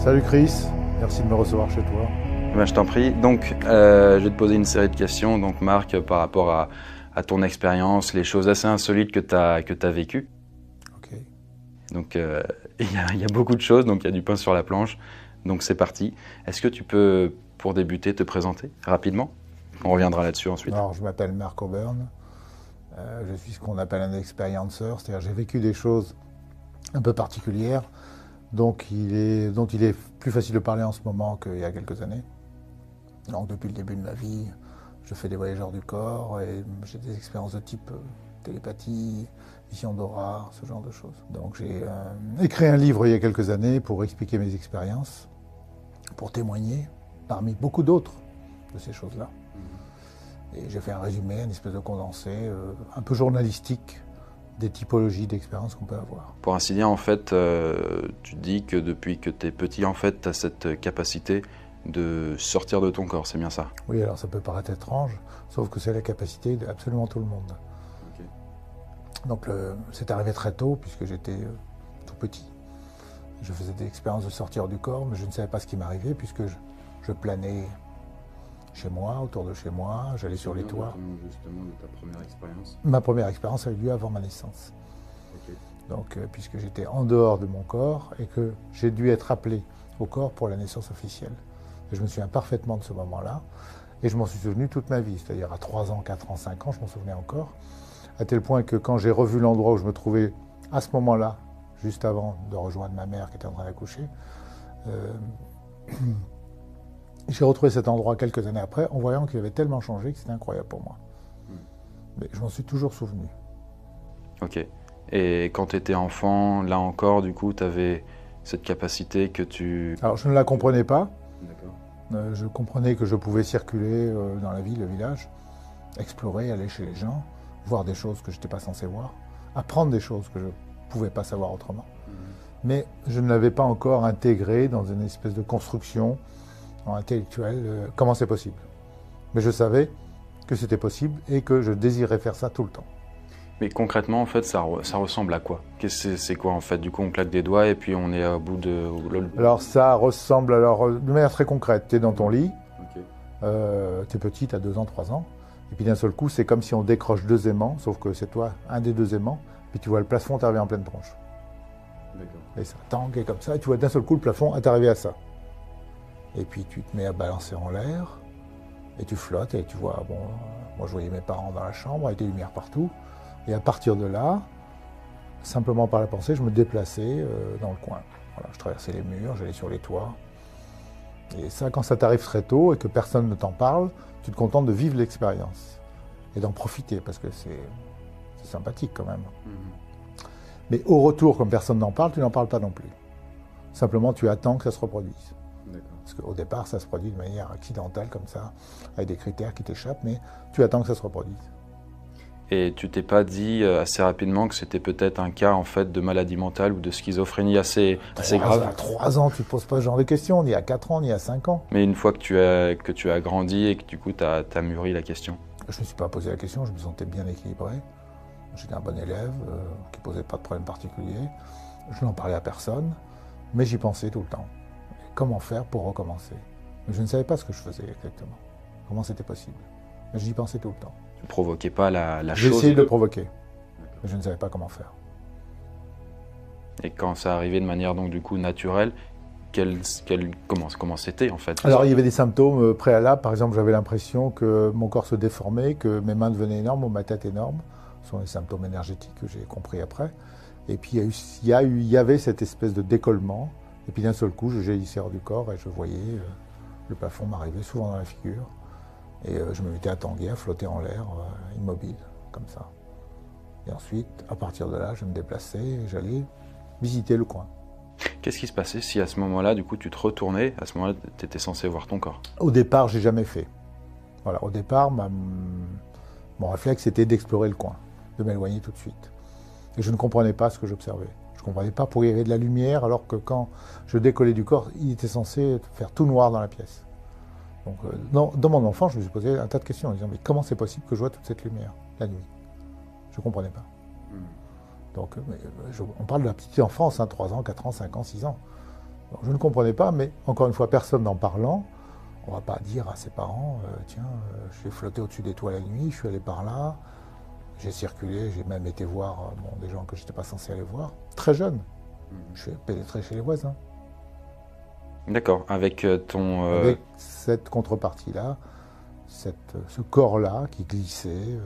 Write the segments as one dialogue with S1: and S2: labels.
S1: Salut Chris, merci de me recevoir chez toi.
S2: Ben, je t'en prie. Donc, je vais te poser une série de questions, donc Marc, par rapport à ton expérience, les choses assez insolites que tu as vécues.
S1: Ok.
S2: Donc, il y a beaucoup de choses, donc il y a du pain sur la planche. Donc, c'est parti. Est-ce que tu peux, pour débuter, te présenter rapidement? On reviendra là-dessus ensuite.
S1: Alors, je m'appelle Marc Auburn. Je suis ce qu'on appelle un expérienceur, c'est-à-dire j'ai vécu des choses un peu particulières, dont il est plus facile de parler en ce moment qu'il y a quelques années. Donc, depuis le début de ma vie, je fais des voyageurs du corps et j'ai des expériences de type télépathie, vision d'aura, ce genre de choses. Donc, j'ai écrit un livre il y a quelques années pour expliquer mes expériences, pour témoigner, parmi beaucoup d'autres de ces choses-là. Et j'ai fait un résumé, une espèce de condensé, un peu journalistique, des typologies d'expériences qu'on peut avoir.
S2: Pour ainsi dire, en fait, tu dis que depuis que tu es petit, en fait, tu as cette capacité de sortir de ton corps, c'est bien ça?
S1: Oui, alors ça peut paraître étrange, sauf que c'est la capacité d'absolument tout le monde.
S2: Okay.
S1: Donc c'est arrivé très tôt, puisque j'étais tout petit. Je faisais des expériences de sortir du corps, mais je ne savais pas ce qui m'arrivait, puisque je planais chez moi, autour de chez moi, j'allais sur les toits.
S2: Justement, de ta première expérience?
S1: Ma première expérience a eu lieu avant ma naissance.
S2: Okay.
S1: Donc, puisque j'étais en dehors de mon corps et que j'ai dû être appelé au corps pour la naissance officielle. Et je me souviens parfaitement de ce moment-là, et je m'en suis souvenu toute ma vie, c'est-à-dire à 3 ans, 4 ans, 5 ans, je m'en souvenais encore, à tel point que quand j'ai revu l'endroit où je me trouvais à ce moment-là, juste avant de rejoindre ma mère qui était en train d'accoucher, j'ai retrouvé cet endroit quelques années après, en voyant qu'il avait tellement changé que c'était incroyable pour moi. Mais je m'en suis toujours souvenu.
S2: Ok. Et quand tu étais enfant, là encore, du coup, tu avais cette capacité que tu...
S1: Alors, je ne la comprenais pas.
S2: D'accord.
S1: Je comprenais que je pouvais circuler dans la ville, le village, explorer, aller chez les gens, voir des choses que je n'étais pas censé voir, apprendre des choses que je ne pouvais pas savoir autrement. Mais je ne l'avais pas encore intégré dans une espèce de construction intellectuelle. Comment c'est possible? Mais je savais que c'était possible et que je désirais faire ça tout le temps.
S2: Mais concrètement, en fait, ça ressemble à quoi? C'est quoi, en fait? Du coup, on claque des doigts et puis on est au bout de...
S1: Alors, ça ressemble, de manière très concrète, tu es dans ton lit,
S2: Okay.
S1: tu es petit, tu as 2 ans, 3 ans, et puis d'un seul coup, c'est comme si on décroche 2 aimants, sauf que c'est toi, un des 2 aimants, puis tu vois le plafond t'arriver en pleine tronche.
S2: D'accord.
S1: Et ça tangue comme ça, et tu vois d'un seul coup le plafond t'arriver à ça. Et puis tu te mets à balancer en l'air, et tu flottes, et tu vois, bon, moi je voyais mes parents dans la chambre, avec des lumières partout, et à partir de là, simplement par la pensée, je me déplaçais dans le coin. Voilà, je traversais les murs, j'allais sur les toits. Et ça, quand ça t'arrive très tôt et que personne ne t'en parle, tu te contentes de vivre l'expérience et d'en profiter, parce que c'est sympathique quand même. Mais au retour, comme personne n'en parle, tu n'en parles pas non plus. Simplement, tu attends que ça se reproduise. Parce qu'au départ, ça se produit de manière accidentelle, comme ça, avec des critères qui t'échappent, mais tu attends que ça se reproduise.
S2: Et tu t'es pas dit assez rapidement que c'était peut-être un cas en fait de maladie mentale ou de schizophrénie assez grave?
S1: À 3 ans, tu ne te poses pas ce genre de questions, ni à 4 ans, ni à 5 ans.
S2: Mais une fois que tu as grandi et que du coup tu as mûri la question?
S1: Je ne me suis pas posé la question, je me sentais bien équilibré. J'étais un bon élève, qui ne posait pas de problème particulier. Je n'en parlais à personne, mais j'y pensais tout le temps. Et comment faire pour recommencer? Mais je ne savais pas ce que je faisais exactement, comment c'était possible. Mais j'y pensais tout le temps.
S2: Tu provoquais pas la chose?
S1: J'ai essayé de le provoquer, mais je ne savais pas comment faire.
S2: Et quand ça arrivait de manière donc du coup naturelle, comment c'était en fait?
S1: Alors il y avait des symptômes préalables, par exemple j'avais l'impression que mon corps se déformait, que mes mains devenaient énormes ou ma tête énorme. Ce sont les symptômes énergétiques que j'ai compris après. Et puis il y avait cette espèce de décollement, et puis d'un seul coup je jaillissais hors du corps et je voyais le plafond m'arriver souvent dans la figure. Et je me mettais à tanguer, à flotter en l'air, immobile, comme ça. Et ensuite, à partir de là, je me déplaçais et j'allais visiter le coin.
S2: Qu'est-ce qui se passait si à ce moment-là, du coup, tu te retournais, à ce moment-là, tu étais censé voir ton corps?
S1: Au départ, j'ai jamais fait. Voilà, au départ, mon réflexe était d'explorer le coin, de m'éloigner tout de suite. Et je ne comprenais pas ce que j'observais. Je ne comprenais pas pourquoi il y avait de la lumière, alors que quand je décollais du corps, il était censé faire tout noir dans la pièce. Donc, dans mon enfance, je me suis posé un tas de questions en disant mais comment c'est possible que je vois toute cette lumière la nuit? Je ne comprenais pas. Donc, on parle de la petite enfance, 3 ans, 4 ans, 5 ans, 6 ans. Donc, je ne comprenais pas, mais encore une fois, personne n'en parlant, on ne va pas dire à ses parents, tiens, j'ai flotté au-dessus des toits la nuit, je suis allé par là, j'ai circulé, j'ai même été voir des gens que je n'étais pas censé aller voir. Très jeune, je suis pénétré chez les voisins.
S2: D'accord, avec ton...
S1: Avec cette contrepartie-là, ce corps-là qui glissait,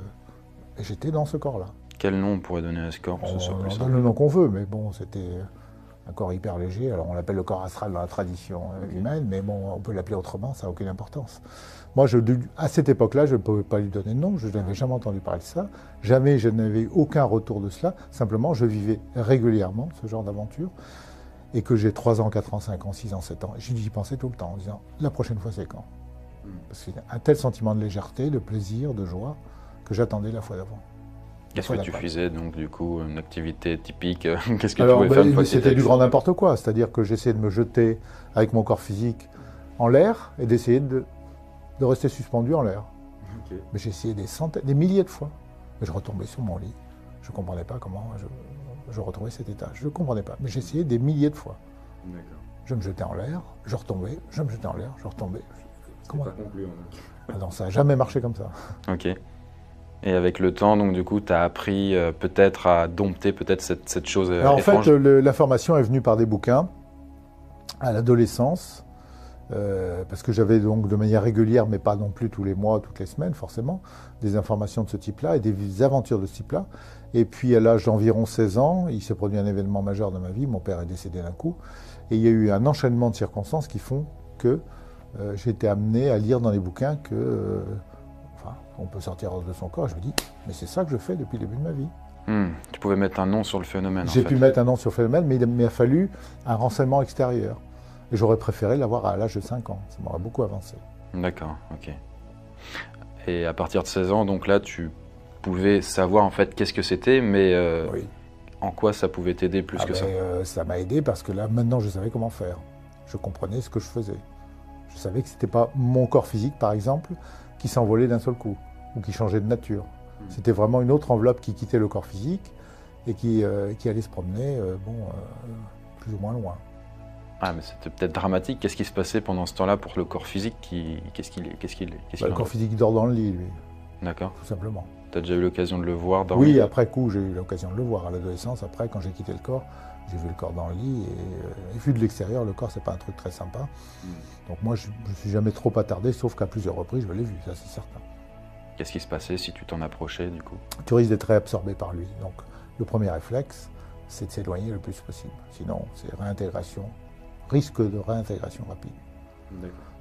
S1: et j'étais dans ce corps-là.
S2: Quel nom on pourrait donner à ce corps pour que ce soit plus
S1: On
S2: simple?
S1: donne le nom qu'on veut, mais bon, c'était un corps hyper léger. Alors on l'appelle le corps astral dans la tradition humaine, mais bon, on peut l'appeler autrement, ça n'a aucune importance. Moi, à cette époque-là, je ne pouvais pas lui donner de nom, je n'avais jamais entendu parler de ça, jamais je n'avais eu aucun retour de cela, simplement je vivais régulièrement ce genre d'aventure, et que j'ai 3 ans, 4 ans, 5 ans, 6 ans, 7 ans, j'y pensais tout le temps en disant, la prochaine fois c'est quand? Parce qu'il y a un tel sentiment de légèreté, de plaisir, de joie, que j'attendais la fois d'avant.
S2: Qu'est-ce que tu faisais donc du coup, une activité typique? Qu'est-ce que tu
S1: Alors,
S2: pouvais faire une fois que
S1: c'était du grand n'importe quoi, c'est-à-dire que j'essayais de me jeter avec mon corps physique en l'air et d'essayer de rester suspendu en l'air.
S2: Okay.
S1: Mais j'ai essayé des centaines, des milliers de fois. Mais je retombais sur mon lit. Je ne comprenais pas comment je retrouvais cet état. Je ne comprenais pas. Mais j'ai essayé des milliers de fois. Je me jetais en l'air, je retombais, je me jetais en l'air, je retombais.
S2: Comment pas concluant donc.
S1: Non, ça n'a jamais marché comme ça.
S2: Ok. Et avec le temps, donc du coup, tu as appris peut-être à dompter peut-être cette chose
S1: Alors,
S2: étrange.
S1: en fait, l'information est venue par des bouquins à l'adolescence, parce que j'avais donc de manière régulière, mais pas non plus tous les mois, toutes les semaines forcément, des informations de ce type-là et des aventures de ce type-là. Et puis à l'âge d'environ 16 ans, il s'est produit un événement majeur dans ma vie, mon père est décédé d'un coup, et il y a eu un enchaînement de circonstances qui font que j'ai été amené à lire dans les bouquins que... on peut sortir de son corps, je me dis, mais c'est ça que je fais depuis le début de ma vie.
S2: Tu pouvais mettre un nom sur le phénomène.
S1: J'ai pu mettre un nom sur le phénomène, mais il m'a fallu un renseignement extérieur. Et j'aurais préféré l'avoir à l'âge de 5 ans, ça m'aurait beaucoup avancé.
S2: D'accord, ok. Et à partir de 16 ans, donc là, tu pouvais savoir en fait qu'est-ce que c'était, mais
S1: oui.
S2: En quoi ça pouvait t'aider plus que ça?
S1: Ça m'a aidé parce que là, maintenant, je savais comment faire. Je comprenais ce que je faisais. Je savais que ce n'était pas mon corps physique, par exemple, qui s'envolait d'un seul coup, ou qui changeait de nature. C'était vraiment une autre enveloppe qui quittait le corps physique et qui allait se promener, plus ou moins loin.
S2: Ah, mais c'était peut-être dramatique. Qu'est-ce qui se passait pendant ce temps-là pour le corps physique
S1: Le corps physique dort dans le lit, lui.
S2: D'accord.
S1: Tout simplement.
S2: Tu as déjà eu l'occasion de le voir dormir?
S1: Oui, après coup, j'ai eu l'occasion de le voir. À l'adolescence, après, quand j'ai quitté le corps, j'ai vu le corps dans le lit. Et vu de l'extérieur, le corps, c'est pas un truc très sympa. Donc moi, je ne suis jamais trop attardé, sauf qu'à plusieurs reprises, je l'ai vu, ça c'est certain.
S2: Qu'est-ce qui se passait si tu t'en approchais, du coup?
S1: Tu risques d'être réabsorbé par lui. Donc le premier réflexe, c'est de s'éloigner le plus possible. Sinon, c'est réintégration, risque de réintégration rapide.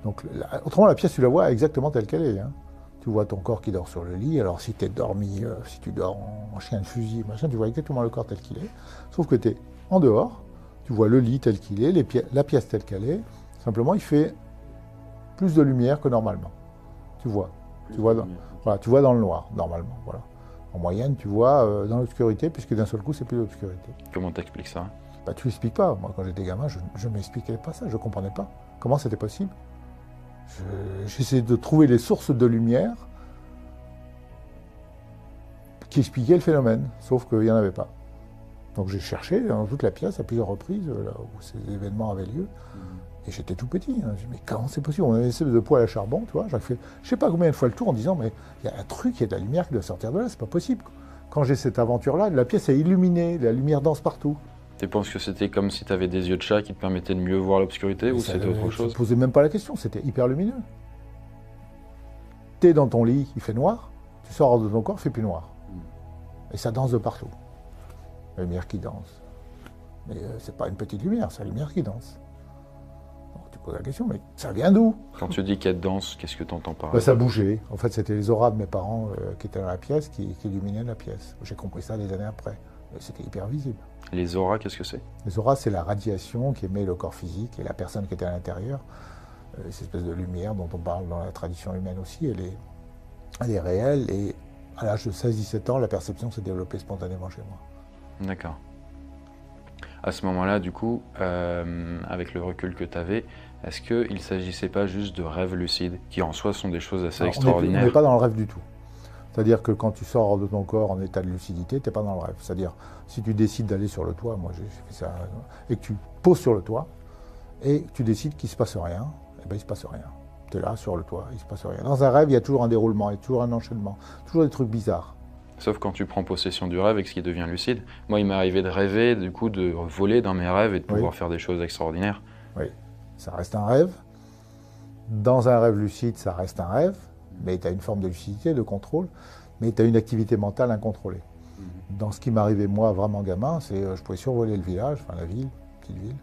S1: Donc autrement, la pièce, tu la vois exactement telle qu'elle est. Hein. Tu vois ton corps qui dort sur le lit. Alors si tu es dormi, si tu dors en chien de fusil, machin, tu vois exactement le corps tel qu'il est. Sauf que tu es en dehors, tu vois le lit tel qu'il est, la pièce telle qu'elle est. Simplement, il fait plus de lumière que normalement. Tu vois. Tu vois dans le noir, normalement. Voilà. En moyenne, tu vois dans l'obscurité, puisque d'un seul coup, c'est plus l'obscurité.
S2: Comment t'expliques ça?
S1: Tu l'expliques pas. Moi, quand j'étais gamin, je ne m'expliquais pas ça. Je ne comprenais pas. Comment c'était possible? J'essayais de trouver les sources de lumière qui expliquaient le phénomène, sauf qu'il n'y en avait pas. Donc j'ai cherché dans toute la pièce à plusieurs reprises, là où ces événements avaient lieu. Et j'étais tout petit. Hein. Je me dis, mais comment c'est possible? On avait une espèce de poêle à charbon, tu vois. J'ai fait, je ne sais pas combien de fois le tour en disant, mais il y a un truc, il y a de la lumière qui doit sortir de là, c'est pas possible. Quand j'ai cette aventure-là, la pièce est illuminée, la lumière danse partout.
S2: Tu penses que c'était comme si tu avais des yeux de chat qui te permettaient de mieux voir l'obscurité ou c'était autre chose?
S1: Je ne posais même pas la question, c'était hyper lumineux. Tu es dans ton lit, il fait noir, tu sors de ton corps, il fait plus noir. Et ça danse de partout. La lumière qui danse. Mais c'est pas une petite lumière, c'est la lumière qui danse. Tu poses la question, mais ça vient d'où?
S2: Quand tu dis qu'elle danse, qu'est-ce que tu entends par là?
S1: Ça bougeait. En fait, c'était les auras de mes parents qui étaient dans la pièce, qui illuminaient la pièce. J'ai compris ça des années après. C'était hyper visible.
S2: Les auras, qu'est-ce que c'est?
S1: Les auras, c'est la radiation qui émet le corps physique et la personne qui était à l'intérieur. Cette espèce de lumière dont on parle dans la tradition humaine aussi, elle est réelle. Et à l'âge de 16-17 ans, la perception s'est développée spontanément chez moi.
S2: D'accord. À ce moment-là, du coup, avec le recul que tu avais, est-ce qu'il ne s'agissait pas juste de rêves lucides, qui en soi sont des choses assez extraordinaires?
S1: On n'est pas dans le rêve du tout. C'est-à-dire que quand tu sors de ton corps en état de lucidité, tu n'es pas dans le rêve. C'est-à-dire, si tu décides d'aller sur le toit, moi j'ai fait ça, et que tu poses sur le toit, et tu décides qu'il ne se passe rien, et bien il ne se passe rien. Tu es là sur le toit, il ne se passe rien. Dans un rêve, il y a toujours un déroulement, il y a toujours un enchaînement, toujours des trucs bizarres.
S2: Sauf quand tu prends possession du rêve et que ce qui devient lucide. Moi, il m'est arrivé de rêver, du coup, de voler dans mes rêves et de pouvoir faire des choses extraordinaires.
S1: Oui, ça reste un rêve. Dans un rêve lucide, ça reste un rêve, mais tu as une forme de lucidité, de contrôle, mais tu as une activité mentale incontrôlée. Dans ce qui m'arrivait, moi, vraiment gamin, c'est je pouvais survoler le village, enfin la ville, petite ville,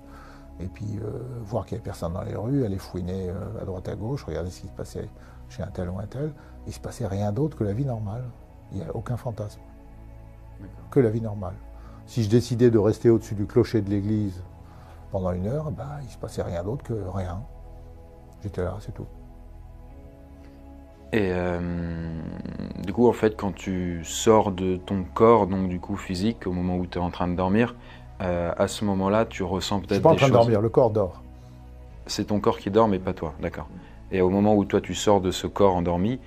S1: et puis voir qu'il n'y avait personne dans les rues, aller fouiner à droite à gauche, regarder ce qui se passait chez un tel ou un tel. Il ne se passait rien d'autre que la vie normale. Il n'y a aucun fantasme. Que la vie normale. Si je décidais de rester au-dessus du clocher de l'église pendant 1 heure, ben, il ne se passait rien d'autre que rien. J'étais là, c'est tout.
S2: Et du coup, en fait, quand tu sors de ton corps, donc du coup physique, au moment où tu es en train de dormir, à ce moment-là, tu ressens peut-être des choses.
S1: Je ne suis pas en train de dormir, le corps dort.
S2: C'est ton corps qui dort, mais pas toi, d'accord. Et au moment où toi tu sors de ce corps endormi,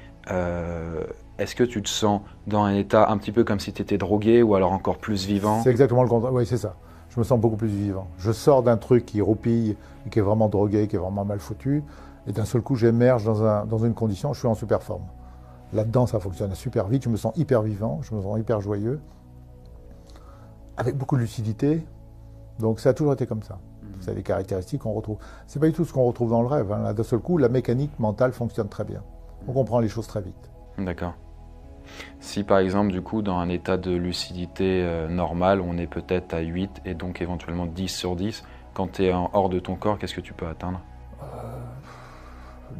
S2: est-ce que tu te sens dans un état un petit peu comme si tu étais drogué ou alors encore plus vivant?
S1: C'est exactement le contraire, oui c'est ça. Je me sens beaucoup plus vivant. Je sors d'un truc qui roupille, et qui est vraiment drogué, qui est vraiment mal foutu, et d'un seul coup j'émerge dans une condition, je suis en super forme. Là-dedans ça fonctionne super vite, je me sens hyper vivant, je me sens hyper joyeux, avec beaucoup de lucidité, donc ça a toujours été comme ça. C'est des caractéristiques qu'on retrouve. C'est pas du tout ce qu'on retrouve dans le rêve. Hein. Là, d'un seul coup, la mécanique mentale fonctionne très bien. On comprend les choses très vite.
S2: D'accord. Si par exemple, du coup, dans un état de lucidité normal, on est peut-être à 8 et donc éventuellement 10 sur 10, quand tu es hors de ton corps, qu'est-ce que tu peux atteindre?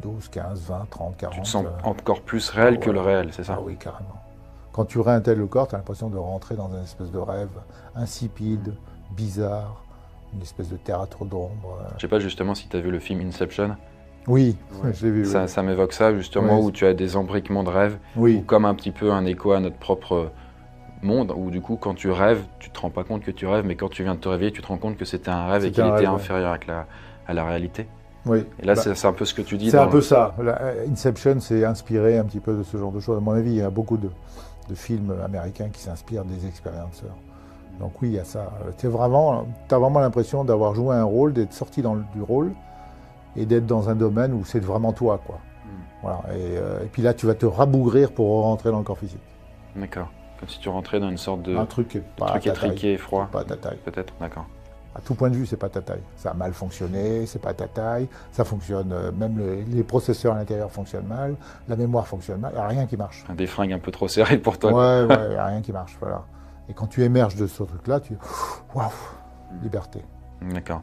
S1: 12, 15, 20, 30, 40.
S2: Tu te sens encore plus réel que le réel, c'est ça?
S1: Ah oui, carrément. Quand tu réintègres le corps, tu as l'impression de rentrer dans une espèce de rêve insipide, bizarre, une espèce de théâtre d'ombre.
S2: Je sais pas justement si tu as vu le film Inception.
S1: Oui, je l'ai vu.
S2: Ça m'évoque ça justement, où tu as des embriquements de rêves, ou comme un petit peu un écho à notre propre monde, où du coup quand tu rêves, tu te rends pas compte que tu rêves, mais quand tu viens de te réveiller, tu te rends compte que c'était un rêve et qu'il était inférieur à la réalité.
S1: Oui.
S2: Et là, c'est un peu ce que tu dis.
S1: C'est un peu ça. Inception s'est inspiré un petit peu de ce genre de choses. À mon avis, il y a beaucoup de films américains qui s'inspirent des expérienceurs. Donc oui, il y a ça. Tu as vraiment l'impression d'avoir joué un rôle, d'être sorti du rôle et d'être dans un domaine où c'est vraiment toi, quoi. Voilà. Et puis là, tu vas te rabougrir pour rentrer dans le corps physique.
S2: D'accord. Comme si tu rentrais dans une sorte de...
S1: Un truc
S2: étriqué et froid.
S1: Pas ta taille.
S2: Peut-être, d'accord.
S1: À tout point de vue, c'est pas ta taille. Ça a mal fonctionné, c'est pas ta taille. Ça fonctionne, même les processeurs à l'intérieur fonctionnent mal, la mémoire fonctionne mal, il n'y a rien qui marche.
S2: Des fringues un peu trop serrées pour toi.
S1: Ouais, il n'y a rien qui marche, voilà. Et quand tu émerges de ce truc-là, waouh, liberté.
S2: D'accord.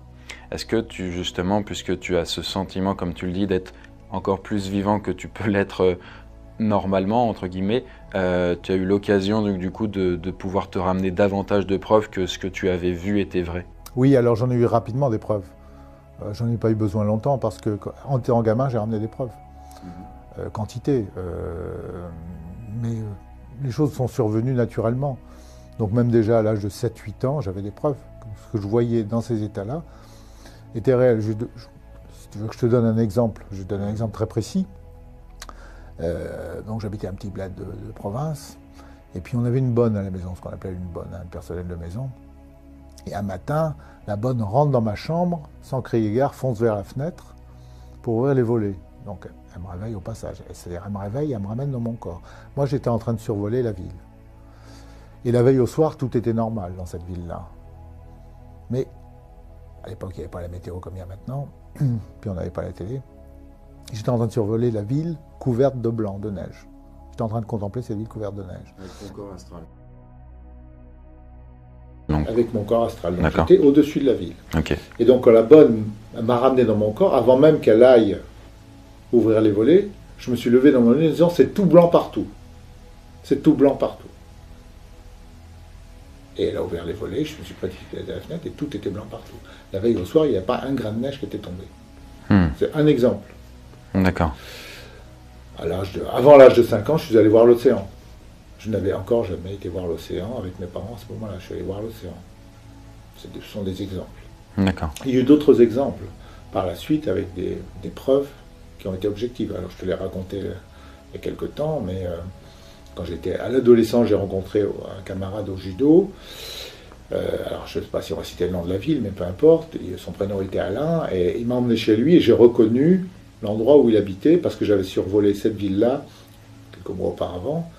S2: Est-ce que justement, puisque tu as ce sentiment, comme tu le dis, d'être encore plus vivant que tu peux l'être normalement, entre guillemets, tu as eu l'occasion du coup de pouvoir te ramener davantage de preuves que ce que tu avais vu était vrai?
S1: Oui, alors j'en ai eu rapidement des preuves. J'en ai pas eu besoin longtemps parce que en étant gamin, j'ai ramené des preuves. Quantité. Mais les choses sont survenues naturellement. Donc même déjà à l'âge de 7-8 ans, j'avais des preuves. Ce que je voyais dans ces états-là était réel. Si tu veux que je te donne un exemple, je te donne un exemple très précis. Donc j'habitais un petit bled de province, et puis on avait une bonne à la maison, ce qu'on appelait une bonne, un personnel de maison. Et un matin, la bonne rentre dans ma chambre, sans crier gare, fonce vers la fenêtre pour ouvrir les volets. Donc elle me réveille au passage. C'est-à-dire elle me réveille, elle me ramène dans mon corps. Moi j'étais en train de survoler la ville. Et la veille au soir, tout était normal dans cette ville-là. Mais à l'époque, il n'y avait pas la météo comme il y a maintenant, puis on n'avait pas la télé. J'étais en train de survoler la ville couverte de blanc, de neige. J'étais en train de contempler cette ville couverte de neige.
S2: Avec ton corps astral.
S1: Avec mon corps astral. Donc j'étais au-dessus de la ville.
S2: Okay.
S1: Et donc quand la bonne m'a ramené dans mon corps, avant même qu'elle aille ouvrir les volets, je me suis levé dans mon lit en disant c'est tout blanc partout. C'est tout blanc partout. Et elle a ouvert les volets, je me suis précipité à la fenêtre et tout était blanc partout. La veille au soir, il n'y a pas un grain de neige qui était tombé. C'est un exemple.
S2: D'accord.
S1: Avant l'âge de 5 ans, je suis allé voir l'océan. Je n'avais encore jamais été voir l'océan avec mes parents à ce moment-là. Je suis allé voir l'océan. Ce sont des exemples.
S2: D'accord.
S1: Il y a eu d'autres exemples par la suite avec des preuves qui ont été objectives. Alors je te l'ai raconté il y a quelque temps, mais quand j'étais à l'adolescence, j'ai rencontré un camarade au judo Alors je ne sais pas si on va citer le nom de la ville, mais peu importe, son prénom était Alain, et il m'a emmené chez lui et j'ai reconnu l'endroit où il habitait parce que j'avais survolé cette ville-là quelques mois auparavant,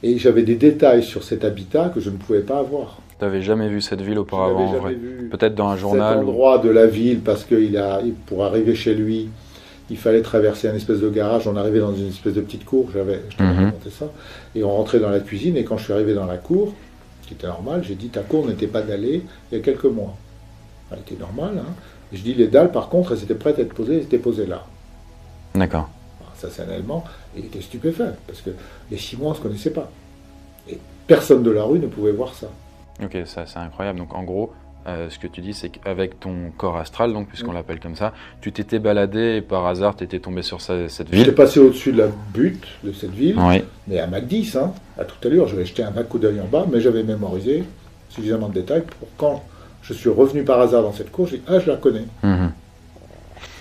S1: et j'avais des détails sur cet habitat que je ne pouvais pas avoir.
S2: Tu n'avais jamais vu cette ville auparavant, en vrai.
S1: Vu
S2: peut-être dans un journal.
S1: Cet endroit de la ville, parce que pour arriver chez lui, il fallait traverser un espèce de garage. On arrivait dans une espèce de petite cour, je t'avais raconté ça, et on rentrait dans la cuisine, et quand je suis arrivé dans la cour, qui était normal, j'ai dit ta cour n'était pas dallée il y a quelques mois. Elle était normale, hein. Et je dis les dalles, par contre, elles étaient prêtes à être posées, elles étaient posées là.
S2: D'accord.
S1: Ça, c'est un élément. Et il était stupéfait, parce que les 6 mois, on ne se connaissait pas. Et personne de la rue ne pouvait voir ça.
S2: Ok, ça c'est incroyable. Donc en gros, ce que tu dis, c'est qu'avec ton corps astral, donc puisqu'on l'appelle comme ça, tu t'étais baladé et par hasard, tu étais tombé sur cette ville.
S1: J'étais passé au-dessus de la butte de cette ville,
S2: Oui.
S1: mais à Mac 10, hein, à toute allure, j'avais jeté un vague coup d'œil en bas, mais j'avais mémorisé suffisamment de détails pour quand je suis revenu par hasard dans cette cour, j'ai dit ah, je la connais.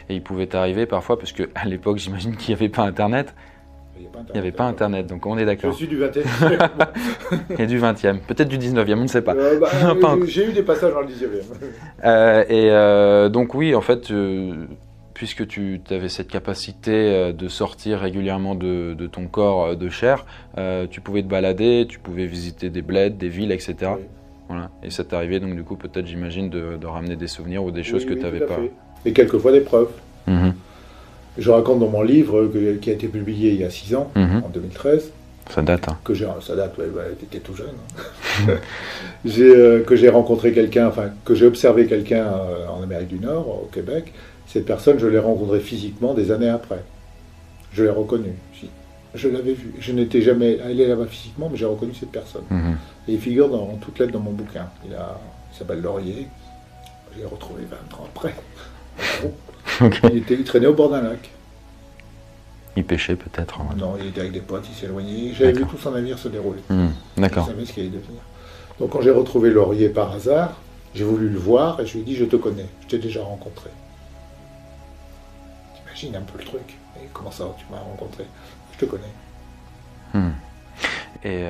S2: Et il pouvait t'arriver parfois, parce qu'à l'époque, j'imagine qu'il n'y avait pas Internet. Il n'y avait pas Internet, donc on est d'accord.
S1: Je suis du 20e.
S2: Et du 20e, peut-être du 19e, on ne sait pas.
S1: J'ai eu des passages dans le 19e.
S2: Donc oui, en fait, puisque tu avais cette capacité de sortir régulièrement de ton corps de chair, tu pouvais te balader, tu pouvais visiter des bleds, des villes, etc. Oui. Voilà. Et ça t'arrivait donc du coup peut-être j'imagine de ramener des souvenirs ou des choses que tu n'avais pas.
S1: Et quelquefois des preuves. Je raconte dans mon livre qui a été publié il y a 6 ans, en 2013.
S2: Ça date. Hein.
S1: Ça date, ouais, t'étais tout jeune. Hein. Que j'ai rencontré quelqu'un, enfin que j'ai observé quelqu'un en Amérique du Nord, au Québec. Cette personne, je l'ai rencontrée physiquement des années après. Je l'ai reconnue. Je l'avais vu. Je n'étais jamais allé là-bas physiquement, mais j'ai reconnu cette personne. Et il figure en toutes lettres dans mon bouquin. Il s'appelle Laurier. Je l'ai retrouvé 20 ans après. Okay. Il traînait au bord d'un lac.
S2: Il pêchait peut-être.
S1: Non, il était avec des potes, il s'éloignait. J'avais vu tout son avenir se dérouler.
S2: D'accord.
S1: Je savais ce qu'il allait devenir. Donc quand j'ai retrouvé Laurier par hasard, j'ai voulu le voir et je lui ai dit je te connais, je t'ai déjà rencontré. T'imagines un peu le truc. Et comment ça, tu m'as rencontré? Je te connais.
S2: Et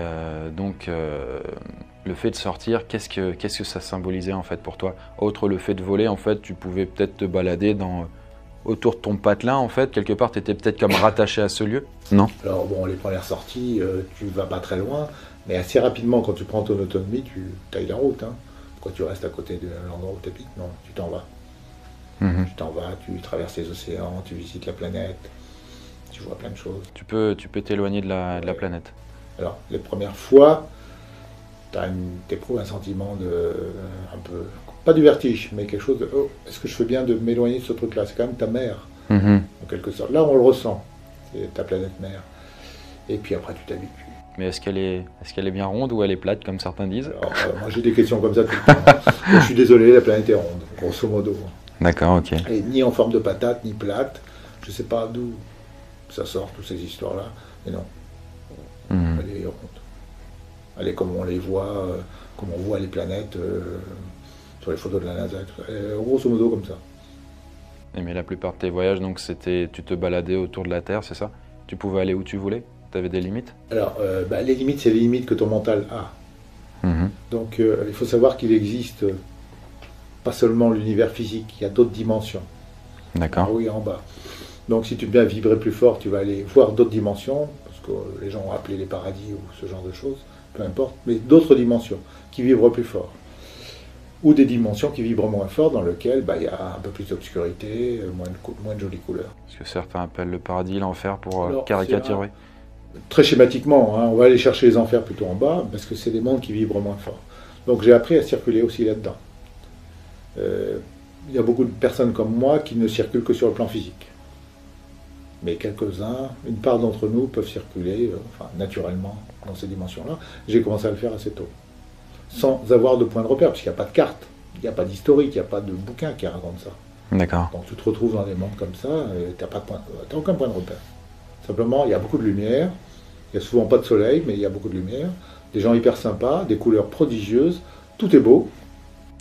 S2: donc, le fait de sortir, qu'est-ce que ça symbolisait en fait pour toi? Autre le fait de voler, en fait, tu pouvais peut-être te balader autour de ton patelin, en fait, quelque part, tu étais peut-être comme rattaché à ce lieu? Non?
S1: Alors bon, les premières sorties, tu vas pas très loin, mais assez rapidement, quand tu prends ton autonomie, tu tailles la route. Hein. Pourquoi tu restes à côté de l'endroit où tu habites? Non, tu t'en vas. Tu t'en vas, tu traverses les océans, tu visites la planète, tu vois plein de choses.
S2: Tu peux t'éloigner de la planète.
S1: Alors, les premières fois, t'éprouves un sentiment un peu, pas du vertige, mais quelque chose de, oh, est-ce que je fais bien de m'éloigner de ce truc-là? C'est quand même ta mère, en quelque sorte. Là, on le ressent, c'est ta planète mère. Et puis après, tu t'habitues.
S2: Mais est-ce qu'elle est bien ronde ou elle est plate, comme certains disent?
S1: Alors, moi, j'ai des questions comme ça tout le temps. Je suis désolé, la planète est ronde, grosso modo.
S2: D'accord, ok.
S1: Et ni en forme de patate, ni plate. Je sais pas d'où ça sort, toutes ces histoires-là, mais non. Elle est ronde. Elle est comme on les voit, comme on voit les planètes sur les photos de la NASA. Grosso modo comme ça.
S2: Mais la plupart de tes voyages, donc tu te baladais autour de la Terre, c'est ça? Tu pouvais aller où tu voulais? Tu avais des limites?
S1: Alors, les limites, c'est les limites que ton mental a. Donc, il faut savoir qu'il existe pas seulement l'univers physique, il y a d'autres dimensions.
S2: D'accord.
S1: En haut et en bas. Donc, si tu veux bien vibrer plus fort, tu vas aller voir d'autres dimensions, parce que les gens ont appelé les paradis ou ce genre de choses, peu importe, mais d'autres dimensions qui vibrent plus fort. Ou des dimensions qui vibrent moins fort, dans lesquelles il y a un peu plus d'obscurité, moins de jolies couleurs.
S2: Ce que certains appellent le paradis, l'enfer, pour caricaturer.
S1: Très schématiquement, hein, on va aller chercher les enfers plutôt en bas, parce que c'est des mondes qui vibrent moins fort. Donc j'ai appris à circuler aussi là-dedans. Il y a beaucoup de personnes comme moi qui ne circulent que sur le plan physique. Mais quelques-uns, une part d'entre nous peuvent circuler naturellement dans ces dimensions-là. J'ai commencé à le faire assez tôt, sans avoir de point de repère, parce qu'il n'y a pas de carte, il n'y a pas d'historique, il n'y a pas de bouquin qui raconte ça.
S2: D'accord.
S1: Donc tu te retrouves dans des mondes comme ça, et tu n'as aucun point de repère. Simplement, il y a beaucoup de lumière, il n'y a souvent pas de soleil, mais il y a beaucoup de lumière, des gens hyper sympas, des couleurs prodigieuses, tout est beau.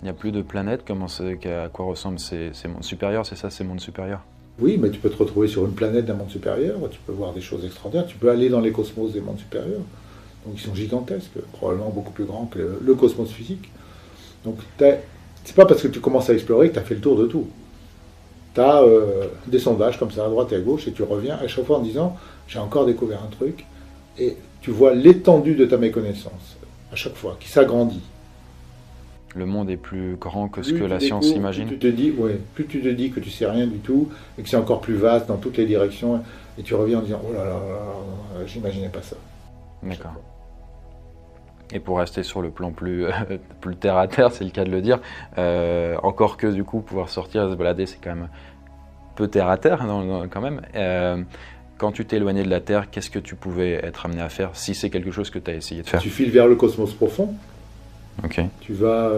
S2: Il n'y a plus de planètes, à quoi ressemblent ces mondes supérieurs, c'est ça, ces mondes supérieurs?
S1: Oui, mais tu peux te retrouver sur une planète d'un monde supérieur, tu peux voir des choses extraordinaires, tu peux aller dans les cosmos des mondes supérieurs. Donc ils sont gigantesques, probablement beaucoup plus grands que le cosmos physique. Donc, c'est pas parce que tu commences à explorer que tu as fait le tour de tout. Tu as des sondages comme ça, à droite et à gauche, et tu reviens à chaque fois en disant, j'ai encore découvert un truc, et tu vois l'étendue de ta méconnaissance, à chaque fois, qui s'agrandit.
S2: Le monde est plus grand que ce
S1: Plus
S2: que
S1: tu
S2: la science
S1: découvres,
S2: imagine.
S1: plus tu te dis que tu sais rien du tout, et que c'est encore plus vaste dans toutes les directions, et tu reviens en disant, oh là là, là, j'imaginais pas ça.
S2: D'accord. Et pour rester sur le plan plus, plus terre à terre, c'est le cas de le dire, encore que du coup pouvoir sortir et se balader, c'est quand même peu terre à terre quand même. Quand tu t'es éloigné de la Terre, qu'est-ce que tu pouvais être amené à faire si c'est quelque chose que tu as essayé de faire?
S1: Tu files vers le cosmos profond.
S2: Ok.
S1: Tu vas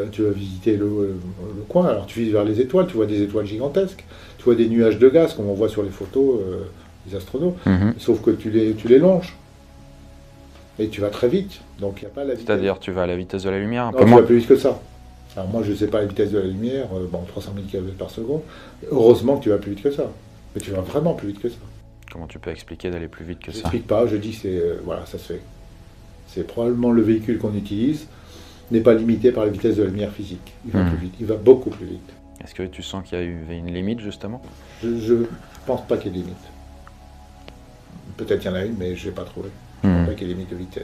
S1: visiter le coin. Alors tu files vers les étoiles, tu vois des étoiles gigantesques, tu vois des nuages de gaz comme on voit sur les photos des astronautes, sauf que tu les longes. Et tu vas très vite, donc il n'y a pas la vitesse.
S2: C'est-à-dire tu vas à la vitesse de la lumière un
S1: Non,
S2: peu
S1: tu
S2: moins?
S1: vas plus vite que ça. Alors moi je ne sais pas la vitesse de la lumière, 300 000 km par seconde. Heureusement que tu vas plus vite que ça. Mais tu vas vraiment plus vite que ça.
S2: Comment tu peux expliquer d'aller plus vite que
S1: Je
S2: ça?
S1: n'explique pas, je dis c'est voilà, ça se fait. C'est probablement le véhicule qu'on utilise n'est pas limité par la vitesse de la lumière physique. Il va plus vite, il va beaucoup plus vite.
S2: Est-ce que tu sens qu'il y a eu une limite justement?
S1: Je ne pense pas qu'il y ait de limite. Peut-être qu'il y en a une, mais je n'ai pas trouvé. Je ne pense pas qu'il y ait limite de vitesse.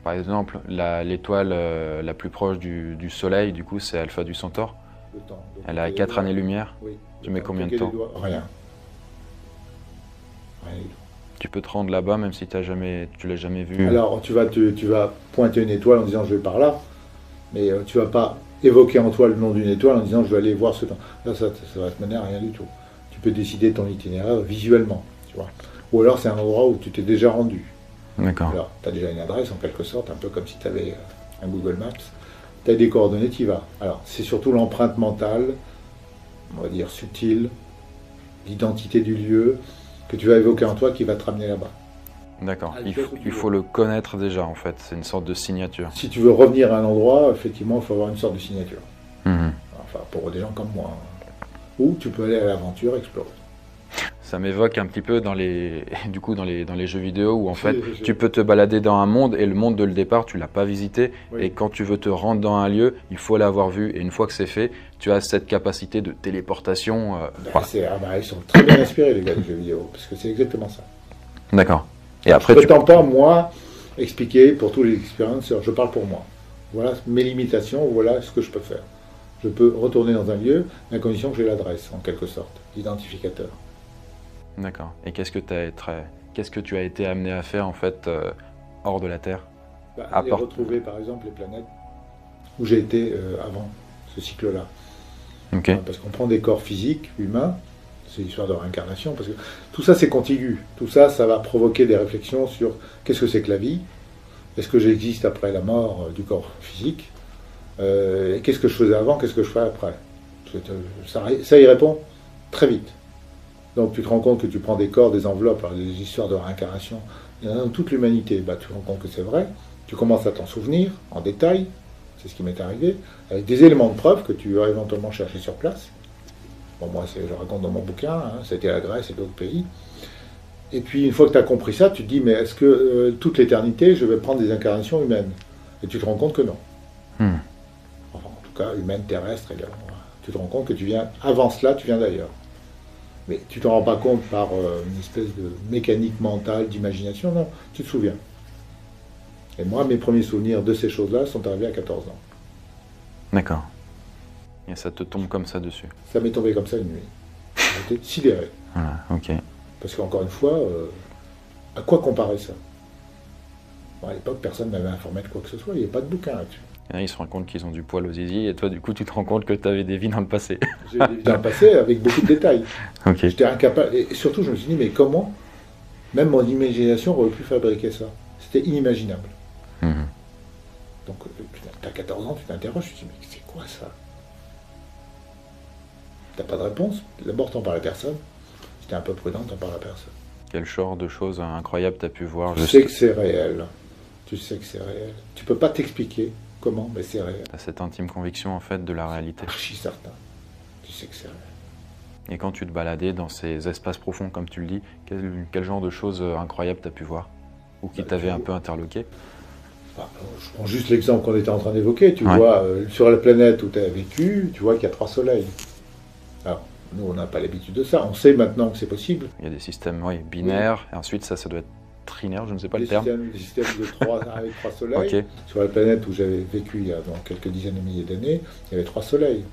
S2: Par exemple, l'étoile la plus proche du Soleil, du coup, c'est Alpha du Centaure.
S1: Le temps. Donc,
S2: Elle a 4 années-lumière.
S1: Oui.
S2: Tu mets combien de temps?
S1: Rien. Rien du tout.
S2: Tu peux te rendre là-bas même si tu l'as jamais vu.
S1: Alors, tu vas pointer une étoile en disant je vais par là, mais tu ne vas pas évoquer en toi le nom d'une étoile en disant je vais aller voir ce temps. Là, ça va te mener à rien du tout. Tu peux décider ton itinéraire visuellement, tu vois. Ou alors, c'est un endroit où tu t'es déjà rendu.
S2: D'accord.
S1: Alors, tu as déjà une adresse en quelque sorte, un peu comme si tu avais un Google Maps. Tu as des coordonnées, tu y vas. Alors, c'est surtout l'empreinte mentale, on va dire subtile, l'identité du lieu, que tu vas évoquer en toi qui va te ramener là-bas.
S2: D'accord. Il faut le connaître déjà, en fait. C'est une sorte de signature.
S1: Si tu veux revenir à un endroit, effectivement, il faut avoir une sorte de signature.
S2: Mhm.
S1: Enfin, pour des gens comme moi. Ou tu peux aller à l'aventure, explorer.
S2: Ça m'évoque un petit peu dans les jeux vidéo où en fait tu peux te balader dans un monde et le monde de le départ tu l'as pas visité,
S1: Oui.
S2: et quand tu veux te rendre dans un lieu il faut l'avoir vu, et une fois que c'est fait tu as cette capacité de téléportation.
S1: Ils sont très bien inspirés les gars des jeux vidéo parce que c'est exactement ça.
S2: D'accord. Et après
S1: je ne prétends pas moi expliquer pour tous les expérienceurs, je parle pour moi. Voilà mes limitations, voilà ce que je peux faire. Je peux retourner dans un lieu à condition que j'ai l'adresse en quelque sorte, l'identificateur.
S2: D'accord. Et qu'est-ce que tu as été amené à faire en fait hors de la Terre?
S1: Aller retrouver par exemple les planètes où j'ai été avant ce cycle-là.
S2: Ok.
S1: Parce qu'on prend des corps physiques, humains, c'est l'histoire de réincarnation, parce que tout ça c'est contigu. Tout ça, ça va provoquer des réflexions sur qu'est-ce que c'est que la vie, est-ce que j'existe après la mort du corps physique, et qu'est-ce que je faisais avant, qu'est-ce que je ferai après. Ça y répond très vite. Donc tu te rends compte que tu prends des corps, des enveloppes, alors, des histoires de réincarnation, il y en a dans toute l'humanité. Tu te rends compte que c'est vrai, tu commences à t'en souvenir en détail, c'est ce qui m'est arrivé, avec des éléments de preuve que tu vas éventuellement chercher sur place. Bon, moi, je raconte dans mon bouquin, c'était la Grèce et d'autres pays. Et puis, une fois que tu as compris ça, tu te dis, mais est-ce que toute l'éternité, je vais prendre des incarnations humaines? Et tu te rends compte que non. Enfin, en tout cas, humaine, terrestre, également. Tu te rends compte que tu viens, avant cela, tu viens d'ailleurs. Mais tu ne t'en rends pas compte par une espèce de mécanique mentale, d'imagination, non, tu te souviens. Et moi, mes premiers souvenirs de ces choses-là sont arrivés à 14 ans.
S2: D'accord. Et ça te tombe comme ça dessus?
S1: Ça m'est tombé comme ça une nuit. J'étais sidéré.
S2: Voilà, ok.
S1: Parce qu'encore une fois, à quoi comparer ça? Bon, à l'époque, personne ne m'avait informé de quoi que ce soit, il n'y avait pas de bouquin là-dessus.
S2: Et là, ils se rendent compte qu'ils ont du poil aux zizi, et toi, du coup, tu te rends compte que tu avais des vies dans le passé.
S1: J'ai des vies dans le passé avec beaucoup de détails.
S2: Ok.
S1: J'étais incapable. Et surtout, je me suis dit, mais comment même mon imagination aurait pu fabriquer ça? C'était inimaginable. Donc, tu as 14 ans, tu t'interroges, tu te dis, mais c'est quoi ça? Tu n'as pas de réponse. D'abord, tu n'en parles à personne. Si tu es un peu prudent, tu n'en parles à personne.
S2: Quel genre de choses incroyables tu as pu voir?
S1: Tu sais que c'est réel. Tu sais que c'est réel. Tu peux pas t'expliquer comment, mais c'est réel.
S2: Tu as cette intime conviction, en fait, de la réalité.
S1: Archi certain. Tu sais que c'est réel.
S2: Et quand tu te baladais dans ces espaces profonds, comme tu le dis, quel genre de choses incroyables tu as pu voir? Ou qui t'avaient un peu interloqué?
S1: Enfin, je prends juste l'exemple qu'on était en train d'évoquer. Tu
S2: Ouais.
S1: vois, sur la planète où tu as vécu, tu vois qu'il y a 3 soleils. Alors, nous, on n'a pas l'habitude de ça. On sait maintenant que c'est possible.
S2: Il y a des systèmes binaires, et ensuite ça doit être trinaire, je ne sais pas le terme.
S1: Des systèmes de 3 avec 3 soleils.
S2: Ok.
S1: Sur la planète où j'avais vécu il y a donc, quelques dizaines de milliers d'années, il y avait 3 soleils.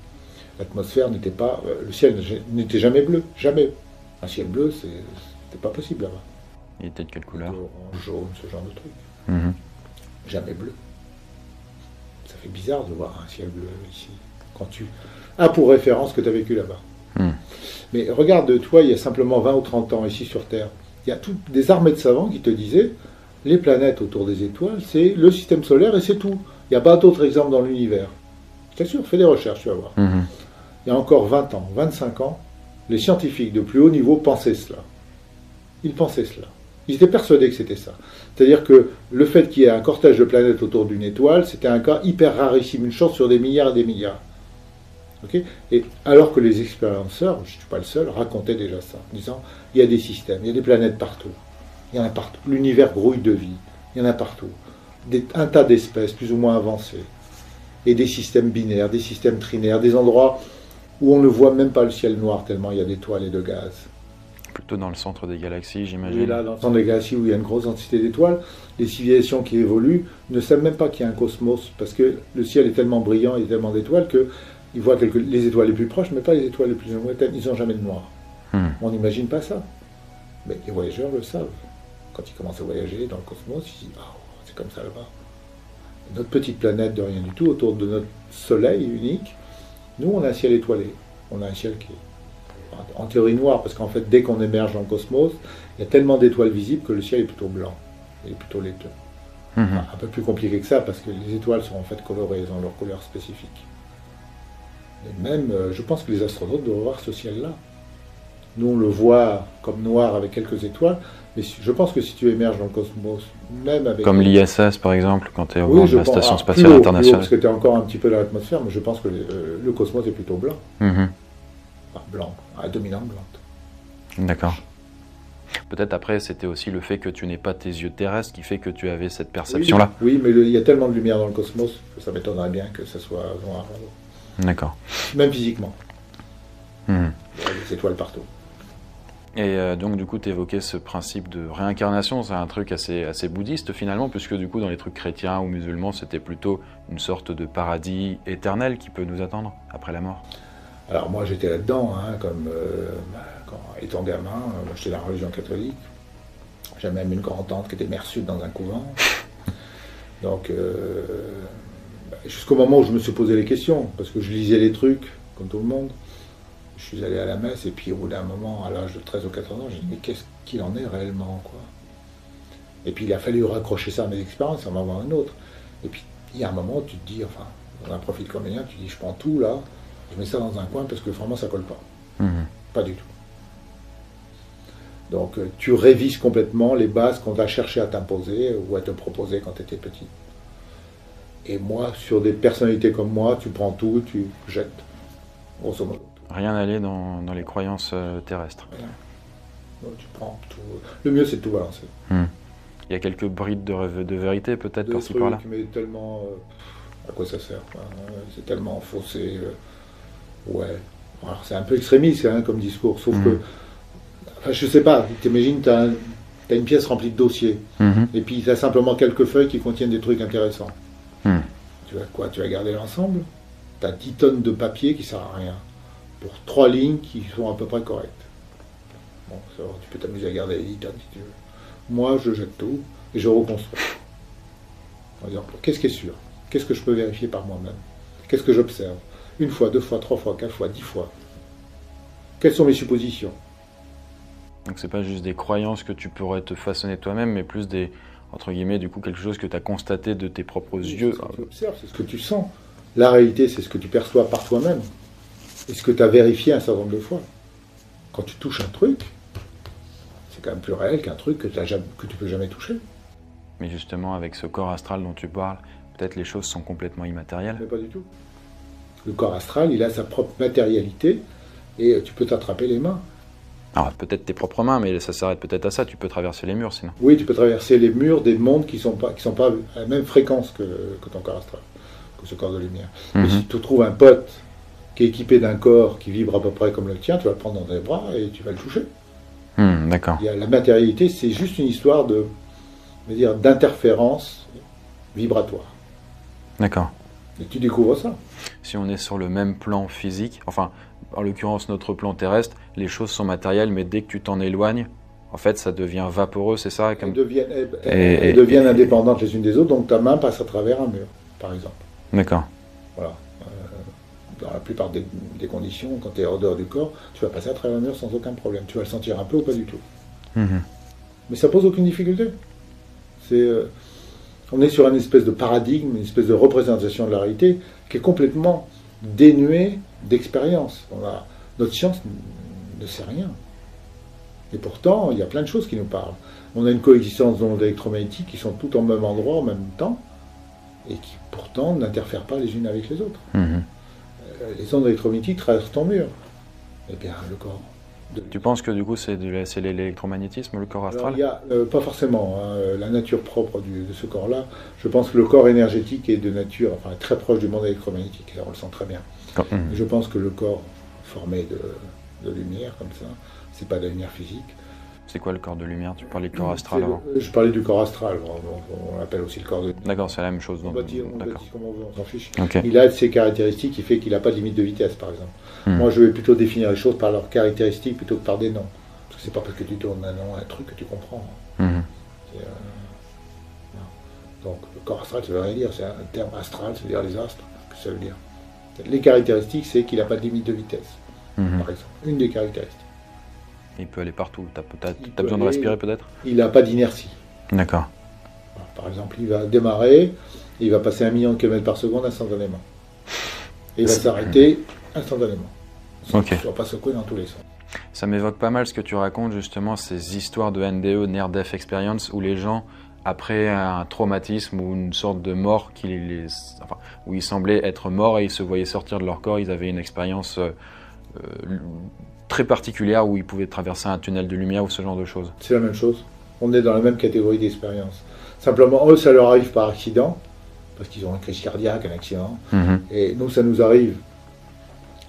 S1: L'atmosphère n'était pas... le ciel n'était jamais bleu. Jamais. Un ciel bleu, c'était pas possible là-bas.
S2: Il était de quelle couleur?
S1: Orange, jaune, ce genre de truc.
S2: Mhm.
S1: Jamais bleu. Ça fait bizarre de voir un ciel bleu ici. Quand tu as pour référence que tu as vécu là-bas.
S2: Hmm.
S1: Mais regarde, toi, il y a simplement 20 ou 30 ans ici sur Terre, il y a toutes des armées de savants qui te disaient les planètes autour des étoiles, c'est le système solaire et c'est tout. Il n'y a pas d'autres exemples dans l'univers. Je t'assure, fais des recherches, tu vas voir.
S2: Mhm.
S1: Il y a encore 20 ans, 25 ans, les scientifiques de plus haut niveau pensaient cela. Ils pensaient cela. Ils étaient persuadés que c'était ça. C'est-à-dire que le fait qu'il y ait un cortège de planètes autour d'une étoile, c'était un cas hyper rarissime, une chance sur des milliards et des milliards. Okay, et alors que les expérienceurs, je ne suis pas le seul, racontaient déjà ça, en disant il y a des systèmes, il y a des planètes partout. Il y en a partout. L'univers grouille de vie. Il y en a partout. Un tas d'espèces plus ou moins avancées. Et des systèmes binaires, des systèmes trinaires, des endroits où on ne voit même pas le ciel noir tellement il y a d'étoiles et de gaz.
S2: Plutôt dans le centre des galaxies, j'imagine.
S1: Et là, dans le centre des galaxies où il y a une grosse quantité d'étoiles, les civilisations qui évoluent ne savent même pas qu'il y a un cosmos, parce que le ciel est tellement brillant et tellement d'étoiles qu'ils voient les étoiles les plus proches, mais pas les étoiles les plus lointaines. Ils n'ont jamais de noir. On n'imagine pas ça. Mais les voyageurs le savent. Quand ils commencent à voyager dans le cosmos, ils disent ah, c'est comme ça là-bas. Notre petite planète de rien du tout, autour de notre soleil unique, nous on a un ciel étoilé. On a un ciel qui est en théorie noir, parce qu'en fait dès qu'on émerge dans le cosmos, il y a tellement d'étoiles visibles que le ciel est plutôt blanc. Il est plutôt laiteux. Enfin, un peu plus compliqué que ça, parce que les étoiles sont en fait colorées, elles ont leur couleur spécifique. Et même, je pense que les astronautes doivent voir ce ciel-là. Nous, on le voit comme noir avec quelques étoiles, mais je pense que si tu émerges dans le cosmos, même avec...
S2: Comme l'ISS, par exemple, quand tu es au bord
S1: oui,
S2: de la Station
S1: plus
S2: Spatiale
S1: haut,
S2: Internationale.
S1: parce que tu es encore un petit peu dans l'atmosphère, mais je pense que le cosmos est plutôt blanc.
S2: Mhm.
S1: Enfin, blanc, à dominante blanche.
S2: D'accord. Peut-être après, c'était aussi le fait que tu n'aies pas tes yeux terrestres qui fait que tu avais cette perception-là.
S1: Oui, mais il y a tellement de lumière dans le cosmos que ça m'étonnerait bien que ça soit noir.
S2: D'accord.
S1: Même physiquement.
S2: Mhm.
S1: Il y a des étoiles partout.
S2: Et donc, du coup, tu évoquais ce principe de réincarnation. C'est un truc assez bouddhiste, finalement, puisque, du coup, dans les trucs chrétiens ou musulmans, c'était plutôt une sorte de paradis éternel qui peut nous attendre après la mort.
S1: Alors, moi, j'étais là-dedans, hein, comme quand, étant gamin, moi, j'étais dans la religion catholique. J'avais même une grand-tante qui était mère sud dans un couvent. Donc, jusqu'au moment où je me suis posé les questions, parce que je lisais les trucs, comme tout le monde. Je suis allé à la messe, et puis au bout d'un moment, à l'âge de 13 ou 14 ans, j'ai dit, mais qu'est-ce qu'il en est réellement, quoi. Et puis il a fallu raccrocher ça à mes expériences, en avoir une autre. Et puis, il y a un moment où tu te dis, enfin, on a un profil comédien, tu dis, je prends tout, là, je mets ça dans un coin, parce que vraiment, ça colle pas.
S2: Mhm.
S1: Pas du tout. Donc, tu révises complètement les bases qu'on t'a cherché à t'imposer, ou à te proposer quand tu étais petit. Et moi, sur des personnalités comme moi, tu prends tout, tu jettes, grosso modo.
S2: Rien n'allait dans les croyances terrestres.
S1: Rien. Donc, tu prends tout. Le mieux, c'est de tout balancer.
S2: Il y a quelques brides de vérité, peut-être,
S1: De
S2: par-ci
S1: trucs,
S2: par-là.
S1: mais tellement... à quoi ça sert, quoi, hein, c'est tellement faussé. Ouais. Alors, c'est un peu extrémiste, hein, comme discours, sauf que... Enfin, je sais pas, t'imagines, t'as une pièce remplie de dossiers,
S2: Mhm.
S1: et puis t'as simplement quelques feuilles qui contiennent des trucs intéressants.
S2: Mhm.
S1: Tu vas quoi? Tu vas garder l'ensemble? T'as 10 tonnes de papier qui sert à rien, pour 3 lignes qui sont à peu près correctes. Bon, ça va, tu peux t'amuser à garder les 10 tonnes si tu veux. Moi, je jette tout, et je reconstruis. En disant, qu'est-ce qui est sûr? Qu'est-ce que je peux vérifier par moi-même? Qu'est-ce que j'observe? 1 fois, 2 fois, 3 fois, 4 fois, 10 fois. Quelles sont mes suppositions?
S2: Donc c'est pas juste des croyances que tu pourrais te façonner toi-même, mais plus des, entre guillemets, du coup, quelque chose que tu as constaté de tes propres yeux.
S1: C'est ce que tu observes, c'est ce que tu sens. La réalité, c'est ce que tu perçois par toi-même. Et ce que tu as vérifié un certain nombre de fois. Quand tu touches un truc, c'est quand même plus réel qu'un truc que tu peux jamais toucher.
S2: Mais justement, avec ce corps astral dont tu parles, peut-être les choses sont complètement immatérielles.
S1: Mais pas du tout. Le corps astral, il a sa propre matérialité et tu peux t'attraper les mains.
S2: Alors peut-être tes propres mains, mais ça s'arrête peut-être à ça. Tu peux traverser les murs sinon.
S1: Oui, tu peux traverser les murs des mondes qui sont pas à la même fréquence que ton corps astral, que ce corps de lumière. Mais si tu trouves un pote qui est équipé d'un corps qui vibre à peu près comme le tien, tu vas le prendre dans tes bras et tu vas le toucher.
S2: D'accord.
S1: La matérialité, c'est juste une histoire d'interférence vibratoire.
S2: D'accord.
S1: Et tu découvres ça.
S2: Si on est sur le même plan physique, enfin, en l'occurrence notre plan terrestre, les choses sont matérielles, mais dès que tu t'en éloignes, en fait, ça devient vaporeux, c'est ça comme...
S1: Elles deviennent indépendantes les unes des autres, donc ta main passe à travers un mur, par exemple.
S2: D'accord.
S1: Voilà. Dans la plupart des conditions, quand tu es hors dehors du corps, tu vas passer à travers un mur sans aucun problème. Tu vas le sentir un peu ou pas du tout. Mais ça pose aucune difficulté. On est sur une espèce de paradigme, une espèce de représentation de la réalité qui est complètement dénuée d'expérience. Notre science ne sait rien. Et pourtant, il y a plein de choses qui nous parlent. On a une coexistence d'ondes électromagnétiques qui sont toutes au même endroit en même temps et qui pourtant n'interfèrent pas les unes avec les autres. Les ondes électromagnétiques traversent ton mur. Eh bien, le corps.
S2: Tu penses que du coup c'est l'électromagnétisme, le corps astral?
S1: Alors, il y a, pas forcément, la nature propre de ce corps-là. Je pense que le corps énergétique est de nature, enfin très proche du monde électromagnétique, ça on le sent très bien. Je pense que le corps formé de lumière comme ça, c'est pas de la lumière physique.
S2: C'est quoi le corps de lumière? Tu parlais du corps astral avant.
S1: Je parlais du corps astral, on l'appelle aussi le corps de lumière.
S2: D'accord, c'est la même chose.
S1: On va dire comment on veut, on s'en fiche.
S2: Okay.
S1: Il a ses caractéristiques qui fait qu'il n'a pas de limite de vitesse, par exemple. Moi, je vais plutôt définir les choses par leurs caractéristiques plutôt que par des noms. Parce que c'est pas parce que tu tournes un nom, un truc que tu comprends. Donc, le corps astral, ça veut rien dire. C'est un terme astral, ça veut dire les astres. Que ça veut dire. Les caractéristiques, c'est qu'il n'a pas de limite de vitesse, par exemple. Une des caractéristiques.
S2: Il peut aller partout. T'as besoin de respirer peut-être?
S1: Il n'a pas d'inertie.
S2: D'accord.
S1: Par exemple, il va démarrer, et il va passer 1 million de kilomètres par seconde instantanément. Et il va s'arrêter instantanément. Il ne va pas secouer dans tous les sens.
S2: Ça m'évoque pas mal ce que tu racontes, justement, ces histoires de NDE, Near Death Experience, où les gens, après un traumatisme ou une sorte de mort, où ils semblaient être morts et ils se voyaient sortir de leur corps, ils avaient une expérience très particulière où ils pouvaient traverser un tunnel de lumière ou ce genre de choses.
S1: C'est la même chose. On est dans la même catégorie d'expérience. Simplement, eux, ça leur arrive par accident, parce qu'ils ont une crise cardiaque, un accident. Et nous, ça nous arrive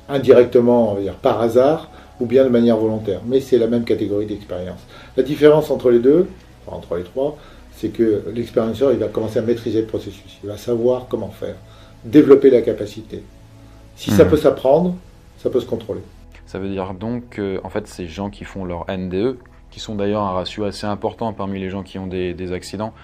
S1: indirectement, on va dire par hasard, ou bien de manière volontaire. Mais c'est la même catégorie d'expérience. La différence entre les deux, enfin, entre les trois, c'est que l'expérienceur, il va commencer à maîtriser le processus. Il va savoir comment faire, développer la capacité. Si ça peut s'apprendre, ça peut se contrôler.
S2: Ça veut dire donc que, en fait, ces gens qui font leur NDE, qui sont d'ailleurs un ratio assez important parmi les gens qui ont des accidents,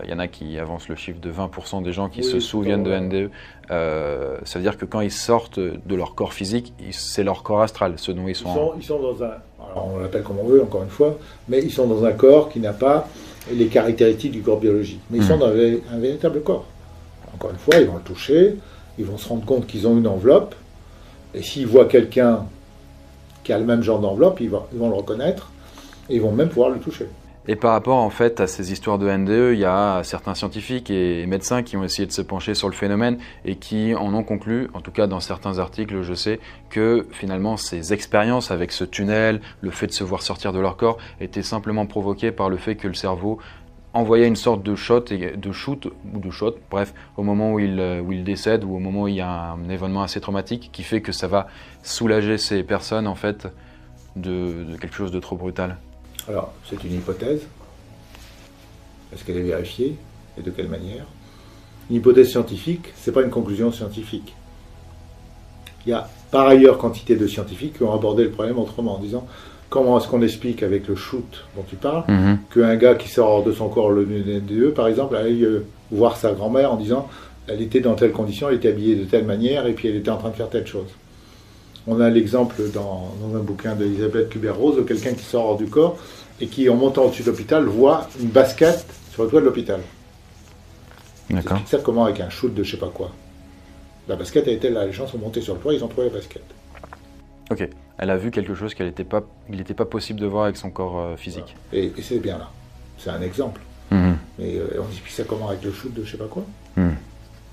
S2: il y en a qui avancent le chiffre de 20% des gens qui se souviennent de NDE. Ça veut dire que quand ils sortent de leur corps physique, c'est leur corps astral, ce dont ils sont...
S1: Ils sont dans un... Alors on l'appelle comme on veut, encore une fois, mais ils sont dans un corps qui n'a pas les caractéristiques du corps biologique. Mais ils sont dans un véritable corps. Encore une fois, ils vont le toucher, ils vont se rendre compte qu'ils ont une enveloppe, et s'ils voient quelqu'un qui a le même genre d'enveloppe, ils vont le reconnaître, et ils vont même pouvoir le toucher.
S2: Et par rapport en fait à ces histoires de NDE, il y a certains scientifiques et médecins qui ont essayé de se pencher sur le phénomène et qui en ont conclu, en tout cas dans certains articles, je sais, que finalement ces expériences avec ce tunnel, le fait de se voir sortir de leur corps, étaient simplement provoquées par le fait que le cerveau envoyait une sorte de shoot, bref, au moment où il décède ou au moment où il y a un événement assez traumatique qui fait que ça va soulager ces personnes en fait de quelque chose de trop brutal.
S1: Alors, c'est une hypothèse. Est-ce qu'elle est vérifiée? Et de quelle manière? Une hypothèse scientifique, ce n'est pas une conclusion scientifique. Il y a par ailleurs quantité de scientifiques qui ont abordé le problème autrement, en disant comment est-ce qu'on explique avec le shoot dont tu parles, qu'un gars qui sort hors de son corps le NDE, par exemple, aille voir sa grand-mère en disant elle était dans telle condition, elle était habillée de telle manière, et puis elle était en train de faire telle chose. On a l'exemple dans un bouquin d'Elisabeth Kubler-Ross de quelqu'un qui sort hors du corps et qui, en montant au-dessus de l'hôpital, voit une basket sur le toit de l'hôpital.
S2: D'accord.
S1: C'est ça comment avec un shoot de je sais pas quoi. La basket a été là, les gens sont montés sur le toit, ils ont trouvé la basket.
S2: Ok, elle a vu quelque chose qu'il n'était pas possible de voir avec son corps physique.
S1: Voilà. Et c'est bien là. C'est un exemple. Mais on dit puis ça comment avec le shoot de je sais pas quoi.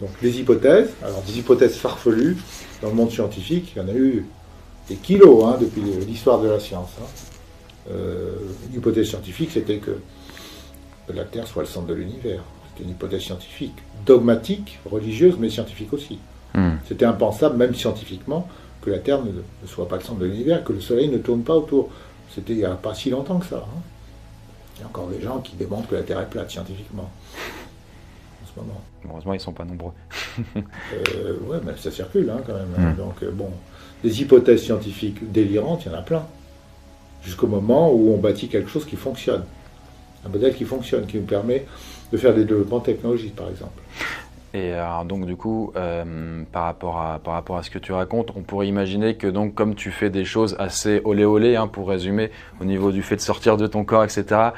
S1: Donc des hypothèses, alors des hypothèses farfelues dans le monde scientifique, il y en a eu des kilos hein, depuis l'histoire de la science. Hein. Une hypothèse scientifique, c'était que la Terre soit le centre de l'univers. C'était une hypothèse scientifique, dogmatique, religieuse, mais scientifique aussi. C'était impensable, même scientifiquement, que la Terre ne soit pas le centre de l'univers, que le Soleil ne tourne pas autour. C'était il n'y a pas si longtemps que ça. Hein. Il y a encore des gens qui démontrent que la Terre est plate scientifiquement. En ce moment.
S2: Heureusement, ils ne sont pas nombreux.
S1: Ouais, mais ça circule hein, quand même. Donc, bon, des hypothèses scientifiques délirantes, il y en a plein. Jusqu'au moment où on bâtit quelque chose qui fonctionne. Un modèle qui fonctionne, qui nous permet de faire des développements technologiques, par exemple.
S2: Et alors, donc du coup, par rapport à ce que tu racontes, on pourrait imaginer que donc comme tu fais des choses assez olé olé, hein, pour résumer, au niveau du fait de sortir de ton corps, etc.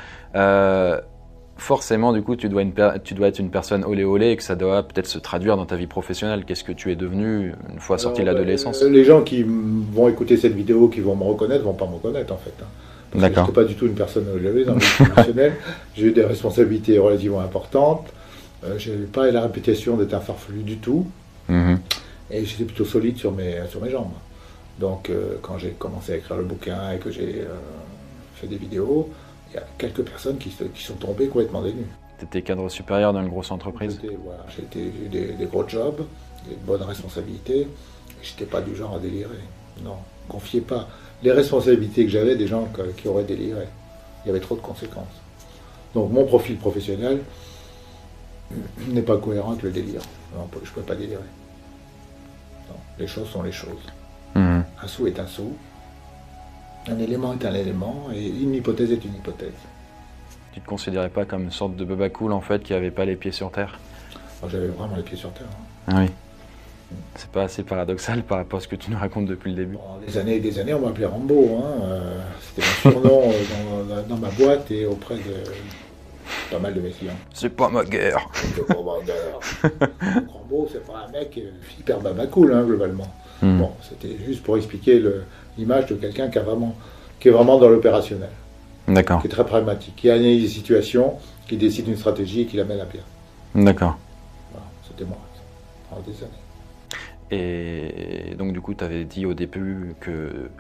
S2: Forcément, du coup, tu dois être une personne olé olé et que ça doit peut-être se traduire dans ta vie professionnelle. Qu'est-ce que tu es devenu une fois sorti de l'adolescence?
S1: Les gens qui vont écouter cette vidéo, qui vont me reconnaître, vont pas me reconnaître en fait. Hein. Parce que je n'étais pas du tout une personne olé olé dans la vie professionnelle. J'ai eu des responsabilités relativement importantes. Je n'avais pas la réputation d'être un farfelu du tout. Et j'étais plutôt solide sur mes jambes. Donc, quand j'ai commencé à écrire le bouquin et que j'ai fait des vidéos, il y a quelques personnes qui sont tombées complètement dénues.
S2: Tu étais cadre supérieur dans une grosse entreprise?
S1: Voilà, j'ai eu des gros jobs, des bonnes responsabilités. Je n'étais pas du genre à délirer. Non, confiez pas les responsabilités que j'avais des gens qui auraient déliré. Il y avait trop de conséquences. Donc, mon profil professionnel n'est pas cohérent avec le délire. Non, je ne peux pas délirer. Non, les choses sont les choses. Un sou est un sou. Un élément est un élément. Et une hypothèse est une hypothèse.
S2: Tu ne te considérais pas comme une sorte de baba cool, en fait, qui n'avait pas les pieds sur terre?
S1: J'avais vraiment les pieds sur terre. Hein.
S2: Ah oui. C'est pas assez paradoxal par rapport à ce que tu nous racontes depuis le début?
S1: Des années et des années, on m'appelait Rambo. Hein. C'était mon surnom dans ma boîte et auprès de pas mal de mes clients.
S2: C'est pas ma guerre.
S1: C'est pas ma guerre. Rambo, c'est pas un mec hyper babacool, hein, globalement. Bon, c'était juste pour expliquer l'image de quelqu'un qui est vraiment dans l'opérationnel.
S2: D'accord.
S1: Qui est très pragmatique, qui analyse les situations, qui décide une stratégie et qui la mène à bien.
S2: D'accord.
S1: Voilà, c'était moi, pendant des années.
S2: Et donc du coup, tu avais dit au début que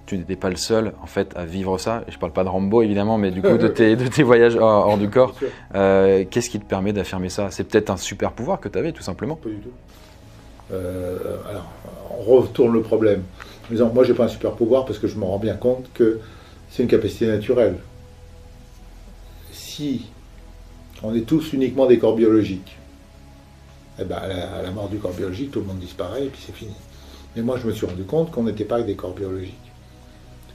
S2: tu n'étais pas le seul en fait à vivre ça. Et je parle pas de Rambo évidemment, mais du coup de tes voyages hors du corps. Qu'est-ce qui te permet d'affirmer ça? C'est peut-être un super pouvoir que tu avais tout simplement?
S1: Pas du tout. Alors, on retourne le problème. En disant, moi j'ai pas un super pouvoir parce que je me rends bien compte que c'est une capacité naturelle. Si on est tous uniquement des corps biologiques, eh ben, à la mort du corps biologique, tout le monde disparaît et puis c'est fini. Mais moi, je me suis rendu compte qu'on n'était pas des corps biologiques.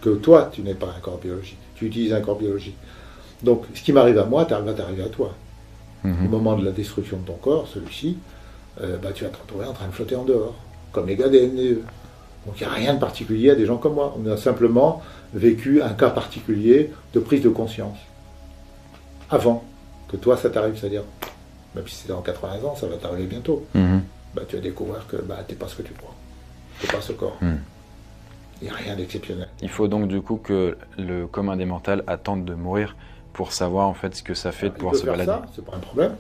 S1: Que toi, tu n'es pas un corps biologique. Tu utilises un corps biologique. Donc, ce qui m'arrive à moi, va t'arriver à toi. Au moment de la destruction de ton corps, celui-ci, tu vas te retrouver en train de flotter en dehors, comme les gars des NDE. Donc, il n'y a rien de particulier à des gens comme moi. On a simplement vécu un cas particulier de prise de conscience. Avant que toi, ça t'arrive, c'est-à-dire... Même si c'est dans 80 ans, ça va t'arriver bientôt. Tu vas découvrir que tu n'es pas ce que tu crois. Tu n'es pas ce corps. Il n'y a rien d'exceptionnel.
S2: Il faut donc du coup que le commun des mortels attende de mourir pour savoir en fait ce que ça fait de pouvoir se balader.
S1: Ça, c'est pas un problème.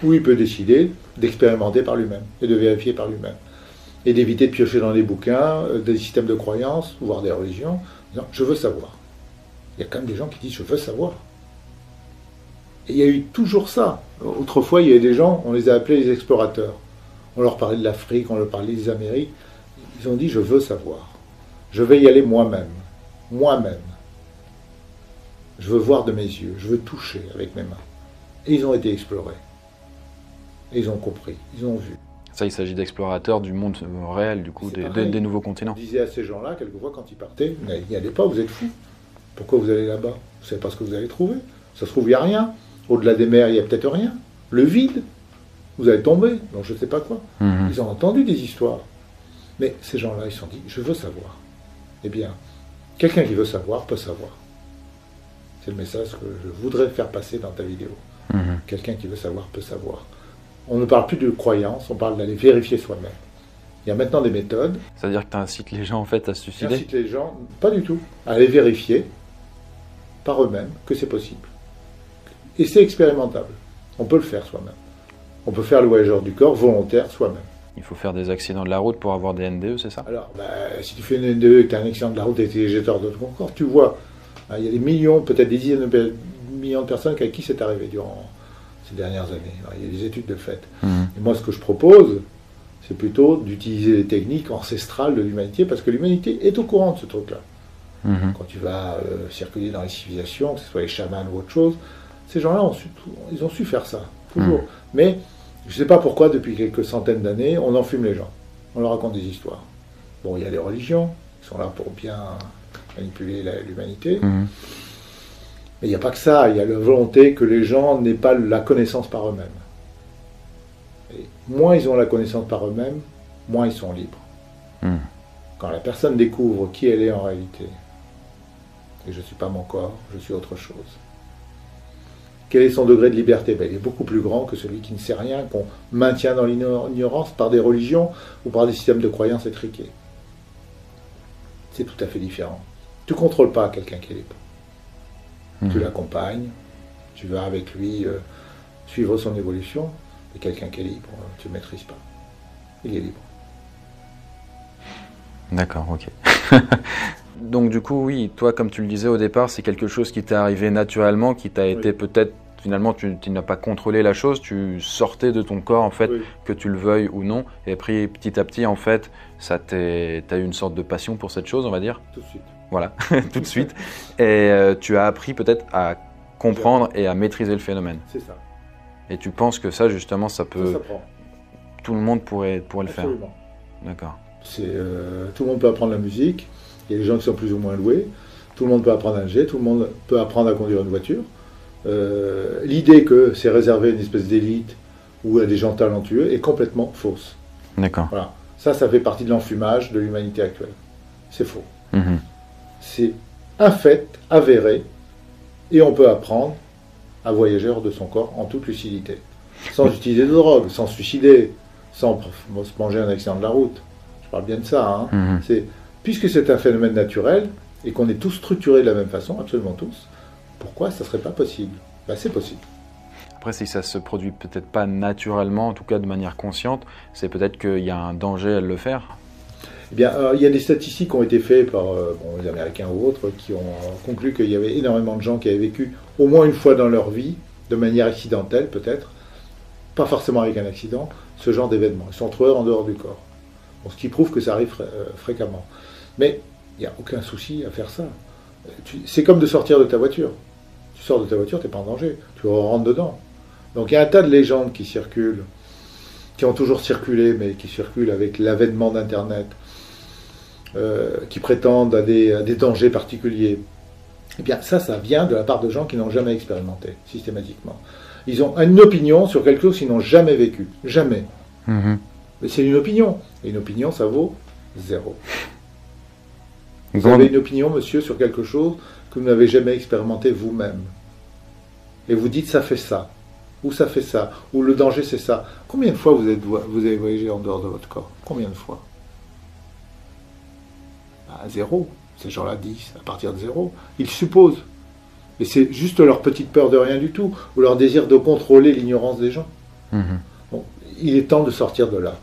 S1: Ou il peut décider d'expérimenter par lui-même et de vérifier par lui-même. Et d'éviter de piocher dans les bouquins, des systèmes de croyances, voire des religions, en disant « je veux savoir ». Il y a quand même des gens qui disent « je veux savoir ». Et il y a eu toujours ça. Autrefois, il y avait des gens, on les a appelés les explorateurs. On leur parlait de l'Afrique, on leur parlait des Amériques. Ils ont dit, je veux savoir. Je vais y aller moi-même. Moi-même. Je veux voir de mes yeux. Je veux toucher avec mes mains. Et ils ont été explorés. Et ils ont compris. Ils ont vu.
S2: Ça, il s'agit d'explorateurs du monde réel, du coup, des nouveaux continents.
S1: Je disais à ces gens-là, quelquefois, quand ils partaient, n'y allez pas, vous êtes fous. Pourquoi vous allez là-bas? Vous ne savez pas ce que vous allez trouver. Ça se trouve, il n'y a rien. Au-delà des mers, il n'y a peut-être rien. Le vide, vous allez tomber, donc je ne sais pas quoi. Ils ont entendu des histoires. Mais ces gens-là, ils se sont dit, je veux savoir. Eh bien, quelqu'un qui veut savoir peut savoir. C'est le message que je voudrais faire passer dans ta vidéo. Quelqu'un qui veut savoir peut savoir. On ne parle plus de croyance, on parle d'aller vérifier soi-même. Il y a maintenant des méthodes.
S2: C'est-à-dire que tu incites les gens en fait à se suicider?
S1: J'incite les gens, pas du tout, à aller vérifier par eux-mêmes que c'est possible. Et c'est expérimentable. On peut le faire soi-même. On peut faire le voyageur du corps volontaire soi-même.
S2: il faut faire des accidents de la route pour avoir des NDE, c'est ça?
S1: Alors, si tu fais une NDE et que tu as un accident de la route et que tu es éjecteur de ton corps, tu vois, il y a des millions, peut-être des dizaines de millions de personnes à qui c'est arrivé durant ces dernières années. Alors, il y a des études de fait. Et moi, ce que je propose, c'est plutôt d'utiliser les techniques ancestrales de l'humanité, parce que l'humanité est au courant de ce truc-là. Quand tu vas circuler dans les civilisations, que ce soit les chamans ou autre chose, ces gens-là, ils ont su faire ça, toujours. Mais je ne sais pas pourquoi, depuis quelques centaines d'années, on enfume les gens. On leur raconte des histoires. Bon, il y a les religions, qui sont là pour bien manipuler l'humanité. Mais il n'y a pas que ça, il y a la volonté que les gens n'aient pas la connaissance par eux-mêmes. Et moins ils ont la connaissance par eux-mêmes, moins ils sont libres. Quand la personne découvre qui elle est en réalité, et je ne suis pas mon corps, je suis autre chose. Quel est son degré de liberté? Il est beaucoup plus grand que celui qui ne sait rien, qu'on maintient dans l'ignorance par des religions ou par des systèmes de croyances étriqués. C'est tout à fait différent. Tu ne contrôles pas quelqu'un qui est libre. Tu l'accompagnes, tu vas avec lui suivre son évolution, mais quelqu'un qui est libre, tu ne le maîtrises pas. Il est libre.
S2: D'accord, ok. Donc du coup, oui, toi, comme tu le disais au départ, c'est quelque chose qui t'est arrivé naturellement, qui t'a été peut-être, finalement, tu n'as pas contrôlé la chose, tu sortais de ton corps, en fait, que tu le veuilles ou non, et puis petit à petit, en fait, t'as eu une sorte de passion pour cette chose, on va dire.
S1: Tout de suite.
S2: Voilà, tout de suite. Et tu as appris peut-être à comprendre et à maîtriser le phénomène.
S1: C'est ça.
S2: Et tu penses que ça, justement, ça peut...
S1: Ça prend.
S2: Tout le monde pourrait le faire.
S1: Absolument.
S2: D'accord.
S1: Tout le monde peut apprendre la musique, il y a des gens qui sont plus ou moins doués, tout le monde peut apprendre à nager, tout le monde peut apprendre à conduire une voiture. L'idée que c'est réservé à une espèce d'élite ou à des gens talentueux est complètement fausse.
S2: D'accord.
S1: Voilà. Ça fait partie de l'enfumage de l'humanité actuelle. C'est faux. C'est un fait avéré, et on peut apprendre à voyager hors de son corps en toute lucidité, sans utiliser de drogue, sans se suicider, sans se manger un accident de la route. Je parle bien de ça. Puisque c'est un phénomène naturel et qu'on est tous structurés de la même façon, absolument tous, pourquoi ça ne serait pas possible? C'est possible.
S2: Après, si ça se produit peut-être pas naturellement, en tout cas de manière consciente, c'est peut-être qu'il y a un danger à le faire.
S1: Eh bien, il y a des statistiques qui ont été faites par les Américains ou autres qui ont conclu qu'il y avait énormément de gens qui avaient vécu au moins une fois dans leur vie, de manière accidentelle peut-être, pas forcément avec un accident, ce genre d'événement. Ils sont retrouvés en dehors du corps. Bon, ce qui prouve que ça arrive fréquemment. Mais il n'y a aucun souci à faire ça. C'est comme de sortir de ta voiture. Tu sors de ta voiture, tu n'es pas en danger. Tu rentres dedans. Donc il y a un tas de légendes qui circulent, qui ont toujours circulé, mais qui circulent avec l'avènement d'Internet, qui prétendent à des dangers particuliers. Eh bien, ça vient de la part de gens qui n'ont jamais expérimenté, systématiquement. Ils ont une opinion sur quelque chose qu'ils n'ont jamais vécu. Jamais. Mais c'est une opinion. Et une opinion, ça vaut 0. Vous avez une opinion, monsieur, sur quelque chose que vous n'avez jamais expérimenté vous-même. Et vous dites, ça fait ça. Ou ça fait ça. Ou le danger, c'est ça. Combien de fois vous avez voyagé en dehors de votre corps? Combien de fois? 0. Ces gens-là disent, à partir de 0. Ils supposent. Et c'est juste leur petite peur de rien du tout, ou leur désir de contrôler l'ignorance des gens. Bon, il est temps de sortir de là,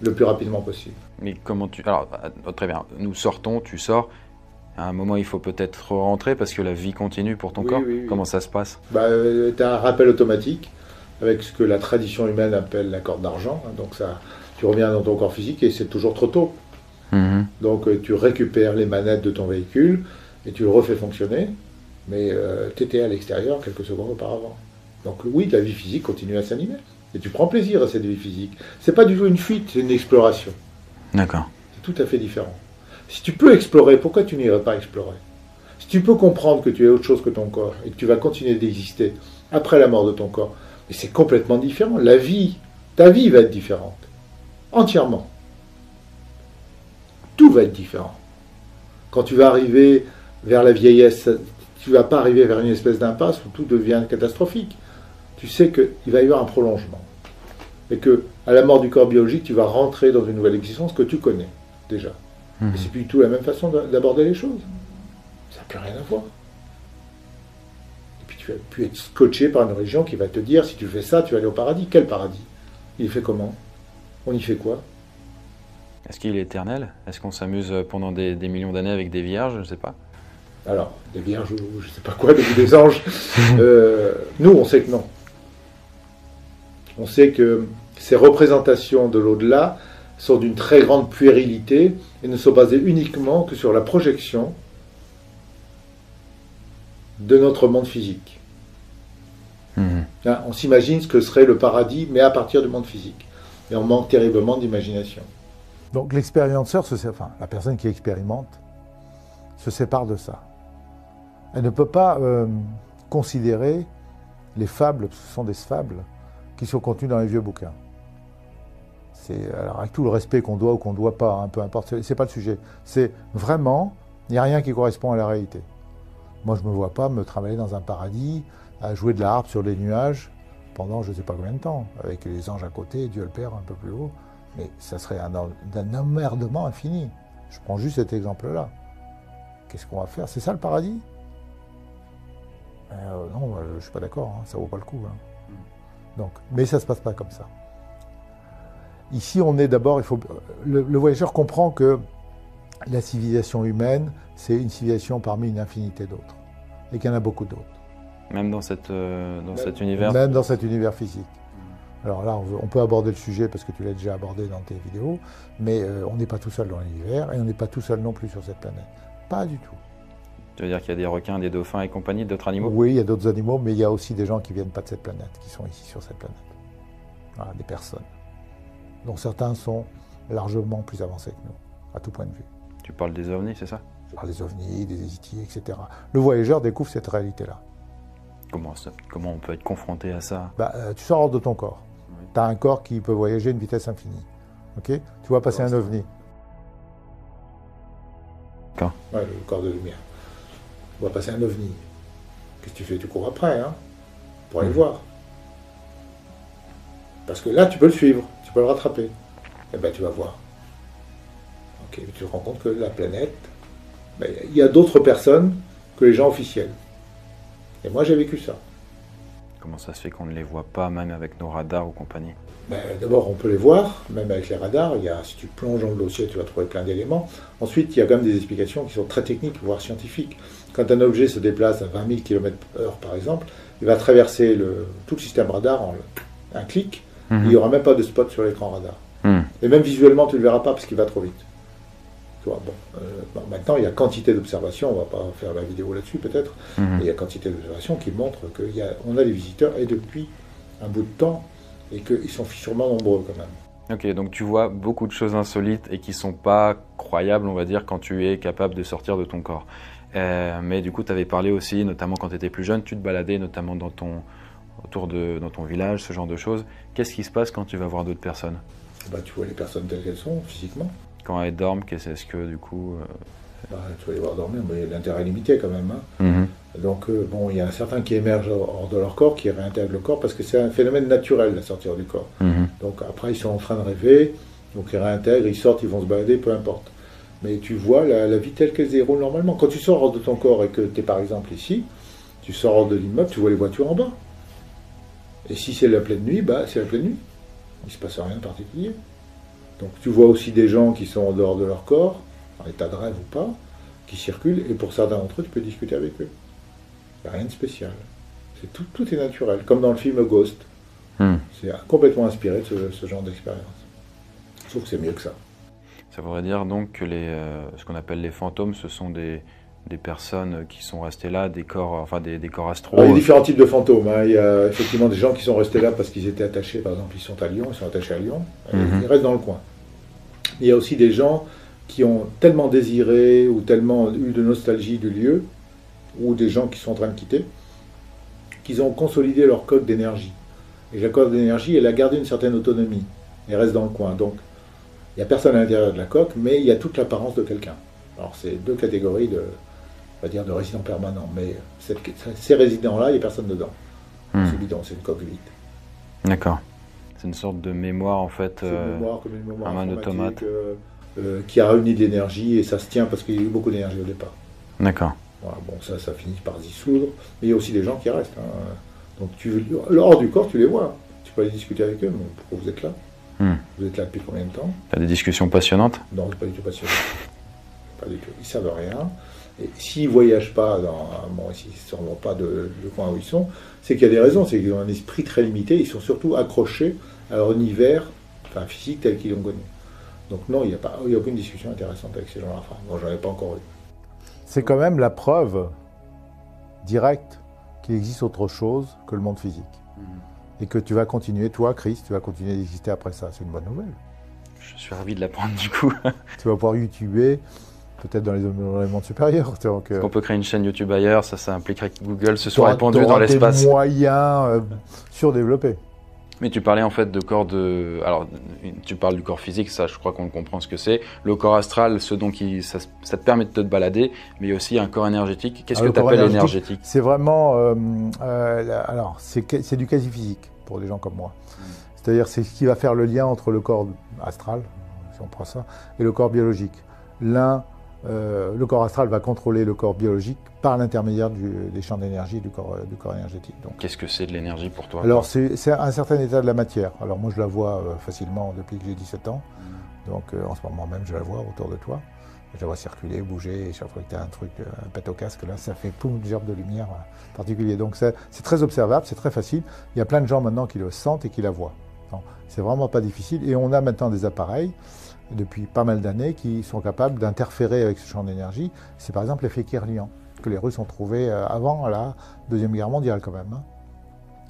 S1: le plus rapidement possible.
S2: Mais comment tu... Alors, très bien, nous sortons, tu sors. À un moment, il faut peut-être rentrer parce que la vie continue pour ton corps. Oui. Comment ça se passe?
S1: Tu as un rappel automatique avec ce que la tradition humaine appelle la corde d'argent. Donc tu reviens dans ton corps physique et c'est toujours trop tôt. Donc tu récupères les manettes de ton véhicule et tu le refais fonctionner, mais tu étais à l'extérieur quelques secondes auparavant. Donc oui, ta vie physique continue à s'animer. Et tu prends plaisir à cette vie physique. C'est pas du tout une fuite, c'est une exploration.
S2: D'accord.
S1: C'est tout à fait différent. Si tu peux explorer, pourquoi tu n'irais pas explorer? Si tu peux comprendre que tu es autre chose que ton corps et que tu vas continuer d'exister après la mort de ton corps, mais c'est complètement différent. Ta vie va être différente. Entièrement. Tout va être différent. Quand tu vas arriver vers la vieillesse, tu ne vas pas arriver vers une espèce d'impasse où tout devient catastrophique. Tu sais qu'il va y avoir un prolongement. Et que, à la mort du corps biologique, tu vas rentrer dans une nouvelle existence que tu connais déjà. Et c'est plus du tout la même façon d'aborder les choses. Ça n'a plus rien à voir. Et puis tu vas plus être scotché par une religion qui va te dire, si tu fais ça, tu vas aller au paradis. Quel paradis? Il est fait comment? On y fait quoi?
S2: Est-ce qu'il est éternel? Est-ce qu'on s'amuse pendant des millions d'années avec des vierges? Je ne sais pas.
S1: Alors, des vierges ou je ne sais pas quoi, des anges. Nous, on sait que non. On sait que ces représentations de l'au-delà sont d'une très grande puérilité et ne sont basées uniquement que sur la projection de notre monde physique.
S2: Mhm.
S1: Hein, on s'imagine ce que serait le paradis, mais à partir du monde physique. Et on manque terriblement d'imagination. Donc l'expérienceur, la personne qui expérimente, se sépare de ça. Elle ne peut pas considérer les fables, parce que ce sont des fables, qui sont contenues dans les vieux bouquins. Alors avec tout le respect qu'on doit ou qu'on ne doit pas, hein, peu importe, c'est pas le sujet. C'est vraiment, il n'y a rien qui correspond à la réalité. Moi, je ne me vois pas me travailler dans un paradis, à jouer de la harpe sur les nuages pendant je ne sais pas combien de temps, avec les anges à côté, Dieu le Père un peu plus haut. Mais ça serait d'un emmerdement infini. Je prends juste cet exemple-là. Qu'est-ce qu'on va faire? C'est ça le paradis? Non, je ne suis pas d'accord, hein, ça ne vaut pas le coup. Hein. Donc, mais ça ne se passe pas comme ça. Ici, on est d'abord, le voyageur comprend que la civilisation humaine, c'est une civilisation parmi une infinité d'autres. Et qu'il y en a beaucoup d'autres.
S2: Même dans cet univers?
S1: Même dans cet univers physique. Alors là, on peut aborder le sujet parce que tu l'as déjà abordé dans tes vidéos, mais on n'est pas tout seul dans l'univers et on n'est pas tout seul non plus sur cette planète. Pas du tout.
S2: Tu veux dire qu'il y a des requins, des dauphins et compagnie, d'autres animaux?
S1: Oui, il y a d'autres animaux, mais il y a aussi des gens qui ne viennent pas de cette planète, qui sont ici sur cette planète. Voilà, des personnes. Donc certains sont largement plus avancés que nous, à tout point de vue.
S2: Tu parles des ovnis, c'est ça?
S1: Je parle des ovnis, des ET, etc. Le voyageur découvre cette réalité-là.
S2: Comment on peut être confronté à ça?
S1: Tu sors hors de ton corps. Oui. Tu as un corps qui peut voyager à une vitesse infinie. Okay? Tu vois passer un ovni.
S2: Quand?
S1: Ouais, le corps de lumière. Tu vois passer un ovni. Qu'est-ce que tu fais? Tu cours après, hein, pour aller le voir. Parce que là, tu peux le suivre, tu peux le rattraper. Eh bien, tu vas voir. Ok, tu te rends compte que la planète, il y a d'autres personnes que les gens officiels. Et moi, j'ai vécu ça.
S2: Comment ça se fait qu'on ne les voit pas, même avec nos radars ou compagnie?
S1: D'abord, on peut les voir, même avec les radars. Si tu plonges dans le dossier, tu vas trouver plein d'éléments. Ensuite, il y a quand même des explications qui sont très techniques, voire scientifiques. Quand un objet se déplace à 20 000 km/h, par exemple, il va traverser tout le système radar en un clic. Il n'y aura même pas de spot sur l'écran radar. Et même visuellement, tu ne le verras pas parce qu'il va trop vite. Tu vois, maintenant, il y a quantité d'observations, on ne va pas faire la vidéo là-dessus peut-être, mais il y a quantité d'observations qui montrent qu'on a des visiteurs, et depuis un bout de temps, et qu'ils sont sûrement nombreux quand même.
S2: Ok, donc tu vois beaucoup de choses insolites et qui ne sont pas croyables, on va dire, quand tu es capable de sortir de ton corps. Mais du coup, tu avais parlé aussi, notamment quand tu étais plus jeune, tu te baladais notamment dans ton village, ce genre de choses. Qu'est-ce qui se passe quand tu vas voir d'autres personnes?
S1: Tu vois les personnes telles qu'elles sont, physiquement.
S2: Quand elles dorment, qu'est-ce que du coup
S1: tu vas les voir dormir, mais l'intérêt est limité quand même. Hein. Donc, il y en a certains qui émergent hors de leur corps, qui réintègrent le corps, parce que c'est un phénomène naturel, la sortir du corps. Donc après, ils sont en train de rêver, donc ils réintègrent, ils sortent, ils vont se balader, peu importe. Mais tu vois la vie telle qu'elle se déroule normalement. Quand tu sors hors de ton corps et que tu es par exemple ici, tu sors hors de l'immeuble, tu vois les voitures en bas. Et si c'est la pleine nuit, c'est la pleine nuit. Il ne se passe rien de particulier. Donc tu vois aussi des gens qui sont en dehors de leur corps, en état de rêve ou pas, qui circulent, et pour certains d'entre eux, tu peux discuter avec eux. Il n'y a rien de spécial. Tout est naturel, comme dans le film Ghost. C'est complètement inspiré de ce genre d'expérience. Sauf que c'est mieux que ça.
S2: Ça voudrait dire donc que ce qu'on appelle les fantômes, ce sont des personnes qui sont restées là, des corps astraux.
S1: Alors, il y a différents types de fantômes. Hein. Il y a effectivement des gens qui sont restés là parce qu'ils étaient attachés, par exemple, ils sont à Lyon, ils sont attachés à Lyon, ils restent dans le coin. Il y a aussi des gens qui ont tellement désiré ou tellement eu de nostalgie du lieu, ou des gens qui sont en train de quitter, qu'ils ont consolidé leur coque d'énergie. Et la coque d'énergie, elle a gardé une certaine autonomie. Elle reste dans le coin. Donc, il n'y a personne à l'intérieur de la coque, mais il y a toute l'apparence de quelqu'un. Alors, c'est deux catégories on va dire de résidents permanents. Mais ces résidents-là, il n'y a personne dedans. C'est bidon, c'est une coque vide.
S2: D'accord. C'est une sorte de mémoire, en fait.
S1: C'est une mémoire comme une mémoire
S2: un automate.
S1: Qui a réuni de l'énergie, et ça se tient parce qu'il y a eu beaucoup d'énergie au départ.
S2: D'accord.
S1: Voilà, ça finit par se dissoudre. Mais il y a aussi des gens qui restent. Donc, hors du corps, tu les vois. Tu peux aller discuter avec eux, mais pourquoi vous êtes là? Vous êtes là depuis combien de temps?
S2: Tu as des discussions passionnantes?
S1: Non, pas du tout passionnant. Pas du tout. Ils savent rien. Et s'ils ne voyagent pas, s'ils ne sortent pas du coin où ils sont, c'est qu'il y a des raisons. C'est qu'ils ont un esprit très limité. Ils sont surtout accrochés à leur univers physique tel qu'ils l'ont connu. Donc non, il n'y a aucune discussion intéressante avec ces gens-là. Enfin, moi, j'en ai pas encore eu. C'est quand même la preuve directe qu'il existe autre chose que le monde physique. Et que tu vas continuer, toi, Chris, tu vas continuer d'exister après ça. C'est une bonne nouvelle.
S2: Je suis ravi de l'apprendre du coup.
S1: Tu vas pouvoir YouTuber, peut-être dans les mondes supérieurs. Donc,
S2: on peut créer une chaîne YouTube ailleurs, ça impliquerait que Google se soit répandu dans l'espace.
S1: Des moyens surdéveloppés.
S2: Mais tu parlais en fait de corps de... Alors, tu parles du corps physique, ça je crois qu'on comprend ce que c'est. Le corps astral, ça te permet de te balader, mais il y a aussi un corps énergétique. Qu'est-ce que tu appelles énergétique?
S1: C'est vraiment... alors, c'est du quasi-physique pour des gens comme moi. C'est-à-dire, c'est ce qui va faire le lien entre le corps astral, si on prend ça, et le corps biologique. Le corps astral va contrôler le corps biologique par l'intermédiaire des champs d'énergie du corps énergétique.
S2: Qu'est-ce que c'est de l'énergie pour toi?
S1: Alors, c'est un certain état de la matière. Alors, moi, je la vois facilement depuis que j'ai 17 ans. Donc, en ce moment même, je la vois autour de toi. Je la vois circuler, bouger, et chaque fois que tu as un truc, un pète au casque, là, ça fait poum, une gerbe de lumière particulier. Donc, c'est très observable, c'est très facile. Il y a plein de gens maintenant qui le sentent et qui la voient. C'est vraiment pas difficile. Et on a maintenant des appareils depuis pas mal d'années qui sont capables d'interférer avec ce champ d'énergie. C'est par exemple l'effet Kirlian, que les Russes ont trouvé avant la Deuxième Guerre mondiale quand même.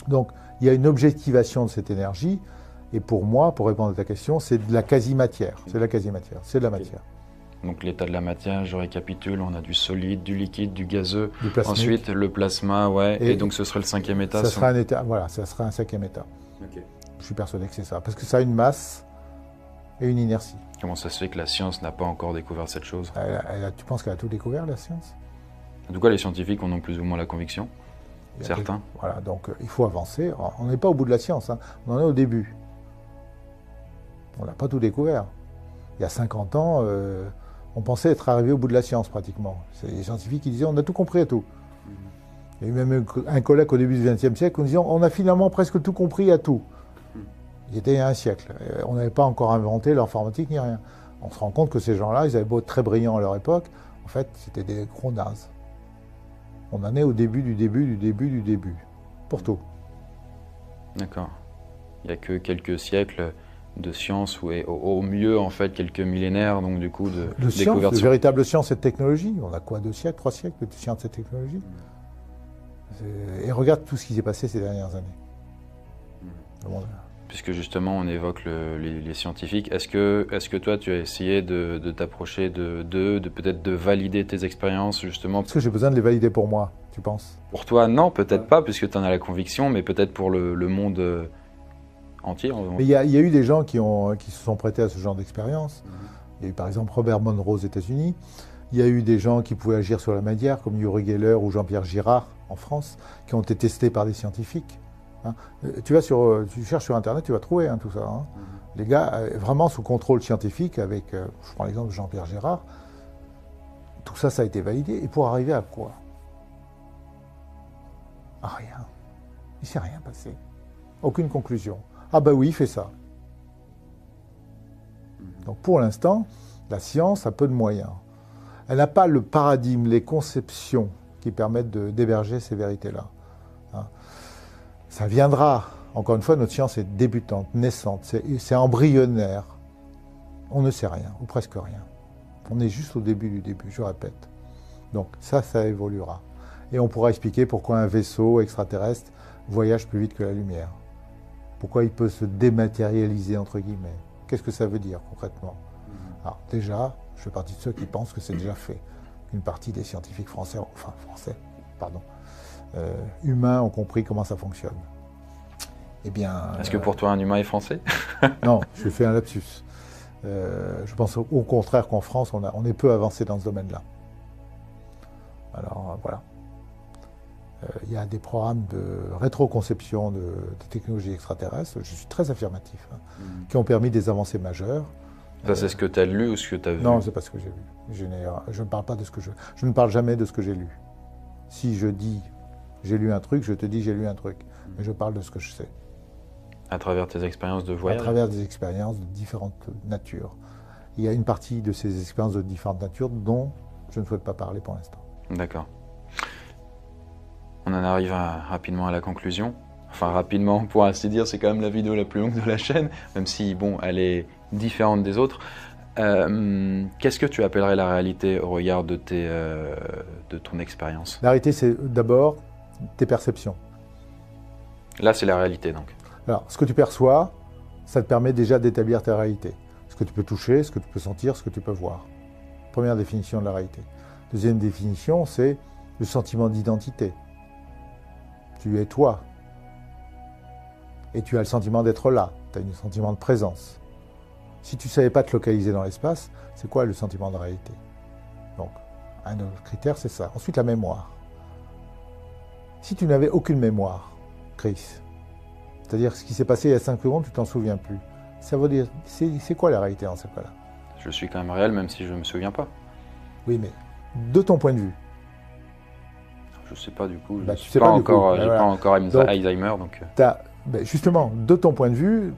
S1: Donc il y a une objectivation de cette énergie, et pour moi, pour répondre à ta question, c'est de la quasi-matière. C'est de la quasi-matière, c'est de la matière.
S2: Donc l'état de la matière, je récapitule, on a du solide, du liquide, du gazeux,
S1: du plasmique.
S2: Ensuite le plasma, ouais, et donc ce serait le cinquième état.
S1: Ça sera un état, voilà, ça sera un cinquième état.
S2: Okay.
S1: Je suis persuadé que c'est ça, parce que ça a une masse et une inertie.
S2: Comment ça se fait que la science n'a pas encore découvert cette chose?
S1: Tu penses qu'elle a tout découvert, la science?
S2: En tout cas, les scientifiques en ont plus ou moins la conviction, certains.
S1: Voilà, donc il faut avancer. On n'est pas au bout de la science, hein. On en est au début. On n'a pas tout découvert. Il y a 50 ans, on pensait être arrivé au bout de la science, pratiquement. C'est les scientifiques qui disaient on a tout compris à tout. Il y a eu même un collègue au début du XXe siècle qui nous disait on a finalement presque tout compris à tout. Il était il y a un siècle. On n'avait pas encore inventé l'informatique ni rien. On se rend compte que ces gens-là, ils avaient beau être très brillants à leur époque, en fait, c'était des gros nazes. On en est au début du début du début du début. Pour tout.
S2: D'accord. Il n'y a que quelques siècles de science, ou au mieux, en fait, quelques millénaires, donc du coup, de découverte.
S1: De véritable science et de technologie. On a quoi, 2 siècles, 3 siècles de science et de technologie? Et regarde tout ce qui s'est passé ces dernières années.
S2: Puisque justement on évoque les scientifiques, est-ce que toi tu as essayé de t'approcher de peut-être de valider tes expériences justement?
S1: Est-ce que j'ai besoin de les valider pour moi, tu penses?
S2: Pour toi non, peut-être pas, puisque tu en as la conviction, mais peut-être pour le monde entier.
S1: Mais il y a eu des gens qui se sont prêtés à ce genre d'expérience. Il y a eu par exemple Robert Monroe aux États-Unis. Il y a eu des gens qui pouvaient agir sur la matière, comme Uri Geller ou Jean-Pierre Girard en France, qui ont été testés par des scientifiques. Hein. Tu cherches sur Internet, tu vas trouver tout ça. Hein. Les gars, vraiment sous contrôle scientifique, avec, je prends l'exemple de Jean-Pierre Girard, tout ça, ça a été validé. Et pour arriver à quoi? À rien. Il ne s'est rien passé. Aucune conclusion. Ah bah oui, il fait ça. Donc pour l'instant, la science a peu de moyens. Elle n'a pas le paradigme, les conceptions qui permettent d'héberger ces vérités-là. Hein. Ça viendra. Encore une fois, notre science est débutante, naissante, c'est embryonnaire. On ne sait rien, ou presque rien. On est juste au début du début, je répète. Donc ça évoluera. Et on pourra expliquer pourquoi un vaisseau extraterrestre voyage plus vite que la lumière. Pourquoi il peut se dématérialiser, entre guillemets. Qu'est-ce que ça veut dire, concrètement? Alors déjà, je fais partie de ceux qui pensent que c'est déjà fait. Une partie des scientifiques humains ont compris comment ça fonctionne. Eh bien...
S2: Est-ce que pour toi, un humain est français?
S1: Non, je fais un lapsus. Je pense au contraire qu'en France, on est peu avancé dans ce domaine-là. Alors, voilà. Il y a des programmes de rétroconception de technologies extraterrestres, je suis très affirmatif, qui ont permis des avancées majeures.
S2: Ça, c'est ce que tu as lu ou ce que tu as vu?
S1: Non, c'est pas ce que j'ai vu. Je ne parle pas de ce que je ne parle jamais de ce que j'ai lu. Si je dis j'ai lu un truc, je te dis j'ai lu un truc. Mais je parle de ce que je sais.
S2: À travers tes expériences de
S1: À
S2: voyage?
S1: travers des expériences de différentes natures. Il y a une partie de ces expériences de différentes natures dont je ne souhaite pas parler pour l'instant.
S2: D'accord. On en arrive rapidement à la conclusion. Enfin, rapidement, pour ainsi dire, c'est quand même la vidéo la plus longue de la chaîne, même si, bon, elle est différente des autres. Qu'est-ce que tu appellerais la réalité au regard de ton expérience?
S1: La réalité, c'est d'abord tes perceptions.
S2: Là, c'est la réalité, donc.
S1: Alors, ce que tu perçois, ça te permet déjà d'établir ta réalité. Ce que tu peux toucher, ce que tu peux sentir, ce que tu peux voir. Première définition de la réalité. Deuxième définition, c'est le sentiment d'identité. Tu es toi. Et tu as le sentiment d'être là. Tu as un sentiment de présence. Si tu ne savais pas te localiser dans l'espace, c'est quoi le sentiment de réalité? Donc, un autre critère, c'est ça. Ensuite, la mémoire. Si tu n'avais aucune mémoire, Chris, c'est-à-dire ce qui s'est passé il y a 5 secondes, tu t'en souviens plus. Ça veut dire, c'est quoi la réalité dans ce cas-là?
S2: Je suis quand même réel, même si je ne me souviens pas.
S1: Oui, mais de ton point de vue.
S2: Je sais pas du coup.
S1: Bah,
S2: Je
S1: tu
S2: n'ai
S1: sais
S2: pas,
S1: pas, du coup.
S2: encore, j'ai
S1: Voilà.
S2: pas encore
S1: Donc,
S2: Alzheimer, donc.
S1: Ben justement, de ton point de vue,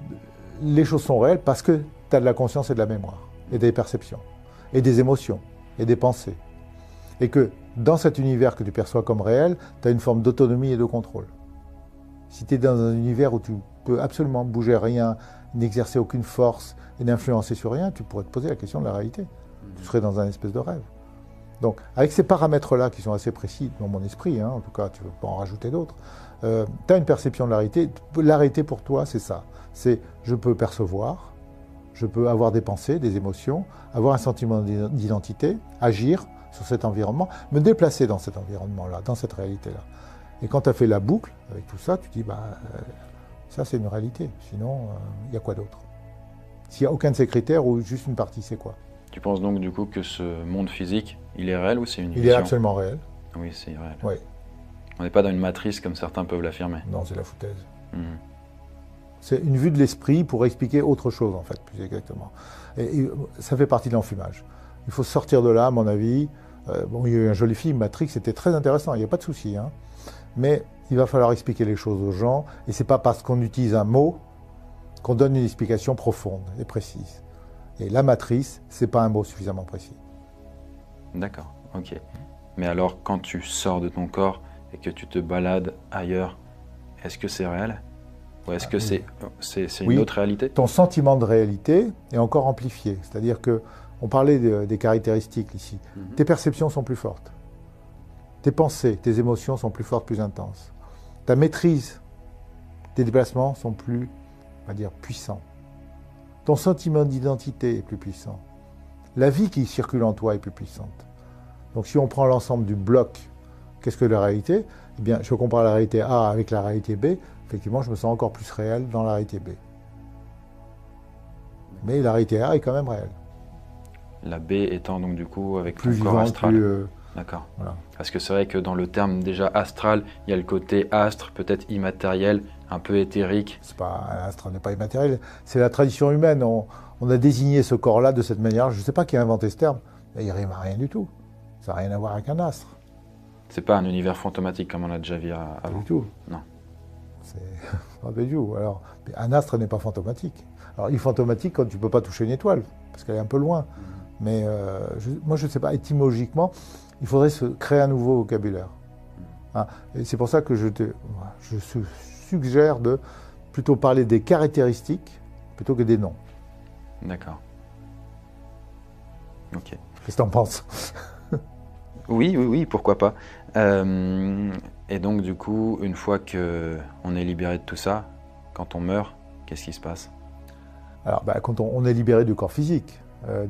S1: les choses sont réelles parce que tu as de la conscience et de la mémoire, et des perceptions, et des émotions, et des pensées. Et que dans cet univers que tu perçois comme réel, tu as une forme d'autonomie et de contrôle. Si tu es dans un univers où tu peux absolument bouger rien, n'exercer aucune force et n'influencer sur rien, tu pourrais te poser la question de la réalité. Tu serais dans un espèce de rêve. Donc, avec ces paramètres-là qui sont assez précis dans mon esprit, hein, en tout cas, tu peux en rajouter d'autres, tu as une perception de la réalité. La réalité pour toi, c'est ça. C'est je peux percevoir, je peux avoir des pensées, des émotions, avoir un sentiment d'identité, agir sur cet environnement, me déplacer dans cet environnement-là, dans cette réalité-là. Et quand tu as fait la boucle avec tout ça, tu dis, ça c'est une réalité. Sinon, il y a quoi d'autre? S'il n'y a aucun de ces critères ou juste une partie, c'est quoi?
S2: Tu penses donc du coup que ce monde physique, il est réel ou c'est une
S1: Il
S2: illusion?
S1: est absolument réel.
S2: Oui, c'est réel.
S1: Oui.
S2: On n'est pas dans une matrice comme certains peuvent l'affirmer.
S1: Non, c'est la foutaise.
S2: Mhm.
S1: C'est une vue de l'esprit pour expliquer autre chose, en fait, plus exactement. Et ça fait partie de l'enfumage. Il faut sortir de là, à mon avis. Bon, il y a eu un joli film, Matrix, c'était très intéressant, il n'y a pas de souci. Hein. Mais il va falloir expliquer les choses aux gens, et c'est pas parce qu'on utilise un mot qu'on donne une explication profonde et précise. Et la matrice, c'est pas un mot suffisamment précis.
S2: D'accord, ok. Mais alors, quand tu sors de ton corps et que tu te balades ailleurs, est-ce que c'est réel? Ou est-ce que c'est
S1: Oui.
S2: une autre réalité?
S1: Ton sentiment de réalité est encore amplifié. C'est-à-dire que, on parlait des caractéristiques ici. Tes perceptions sont plus fortes. Tes pensées, tes émotions sont plus fortes, plus intenses. Ta maîtrise, tes déplacements sont plus, on va dire, puissants. Ton sentiment d'identité est plus puissant. La vie qui circule en toi est plus puissante. Donc si on prend l'ensemble du bloc, qu'est-ce que la réalité? Eh bien, je compare la réalité A avec la réalité B, effectivement, je me sens encore plus réel dans la réalité B. Mais la réalité A est quand même réelle.
S2: La B étant donc du coup avec
S1: Plus
S2: ton corps
S1: vivante,
S2: astral.
S1: plus...
S2: D'accord.
S1: voilà.
S2: Parce que c'est vrai que dans le terme déjà astral, il y a le côté astre, peut-être immatériel, un peu éthérique.
S1: C'est pas, un astre n'est pas immatériel, c'est la tradition humaine. On a désigné ce corps-là de cette manière. Je ne sais pas qui a inventé ce terme, mais il rime à rien du tout. Ça n'a rien à voir avec un astre.
S2: C'est pas un univers fantomatique comme on l'a déjà vu
S1: Pas
S2: avant.
S1: du tout.
S2: Non.
S1: C'est pas du tout. Alors, un astre n'est pas fantomatique. Alors, il est fantomatique quand tu ne peux pas toucher une étoile, parce qu'elle est un peu loin. Mais moi, je ne sais pas, étymologiquement, il faudrait se créer un nouveau vocabulaire. Hein, et c'est pour ça que je suggère de plutôt parler des caractéristiques plutôt que des noms.
S2: D'accord. Ok.
S1: Qu'est-ce que tu en penses?
S2: Oui, pourquoi pas. Et donc du coup, une fois qu'on est libéré de tout ça, quand on meurt, qu'est-ce qui se passe?
S1: Alors, quand on est libéré du corps physique,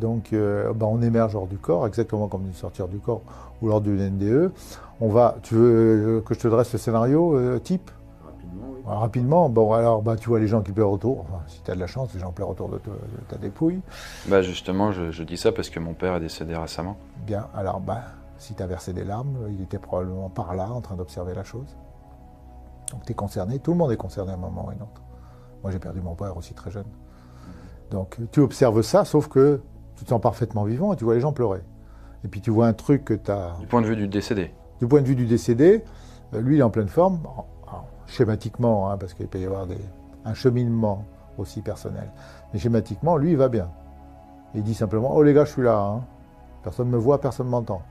S1: on émerge hors du corps, exactement comme une sortir du corps ou lors d'une NDE. Tu veux que je te dresse le scénario type?
S2: Rapidement, oui.
S1: Alors, rapidement, tu vois les gens qui pleurent autour. Enfin, si tu as de la chance, les gens pleurent autour de ta dépouille.
S2: Justement, je dis ça parce que mon père est décédé récemment.
S1: Bien, alors, si tu as versé des larmes, il était probablement par là, en train d'observer la chose. Donc, tu es concerné. Tout le monde est concerné à un moment ou à un autre. Moi, j'ai perdu mon père aussi très jeune. Donc, tu observes ça, sauf que tu te sens parfaitement vivant et tu vois les gens pleurer. Et puis, tu vois un truc que tu as...
S2: Du point de vue du décédé.
S1: Du point de vue du décédé, lui, il est en pleine forme, alors, schématiquement, hein, parce qu'il peut y avoir un cheminement aussi personnel. Mais schématiquement, lui, il va bien. Il dit simplement, oh les gars, je suis là, hein. Personne ne me voit, personne ne m'entend.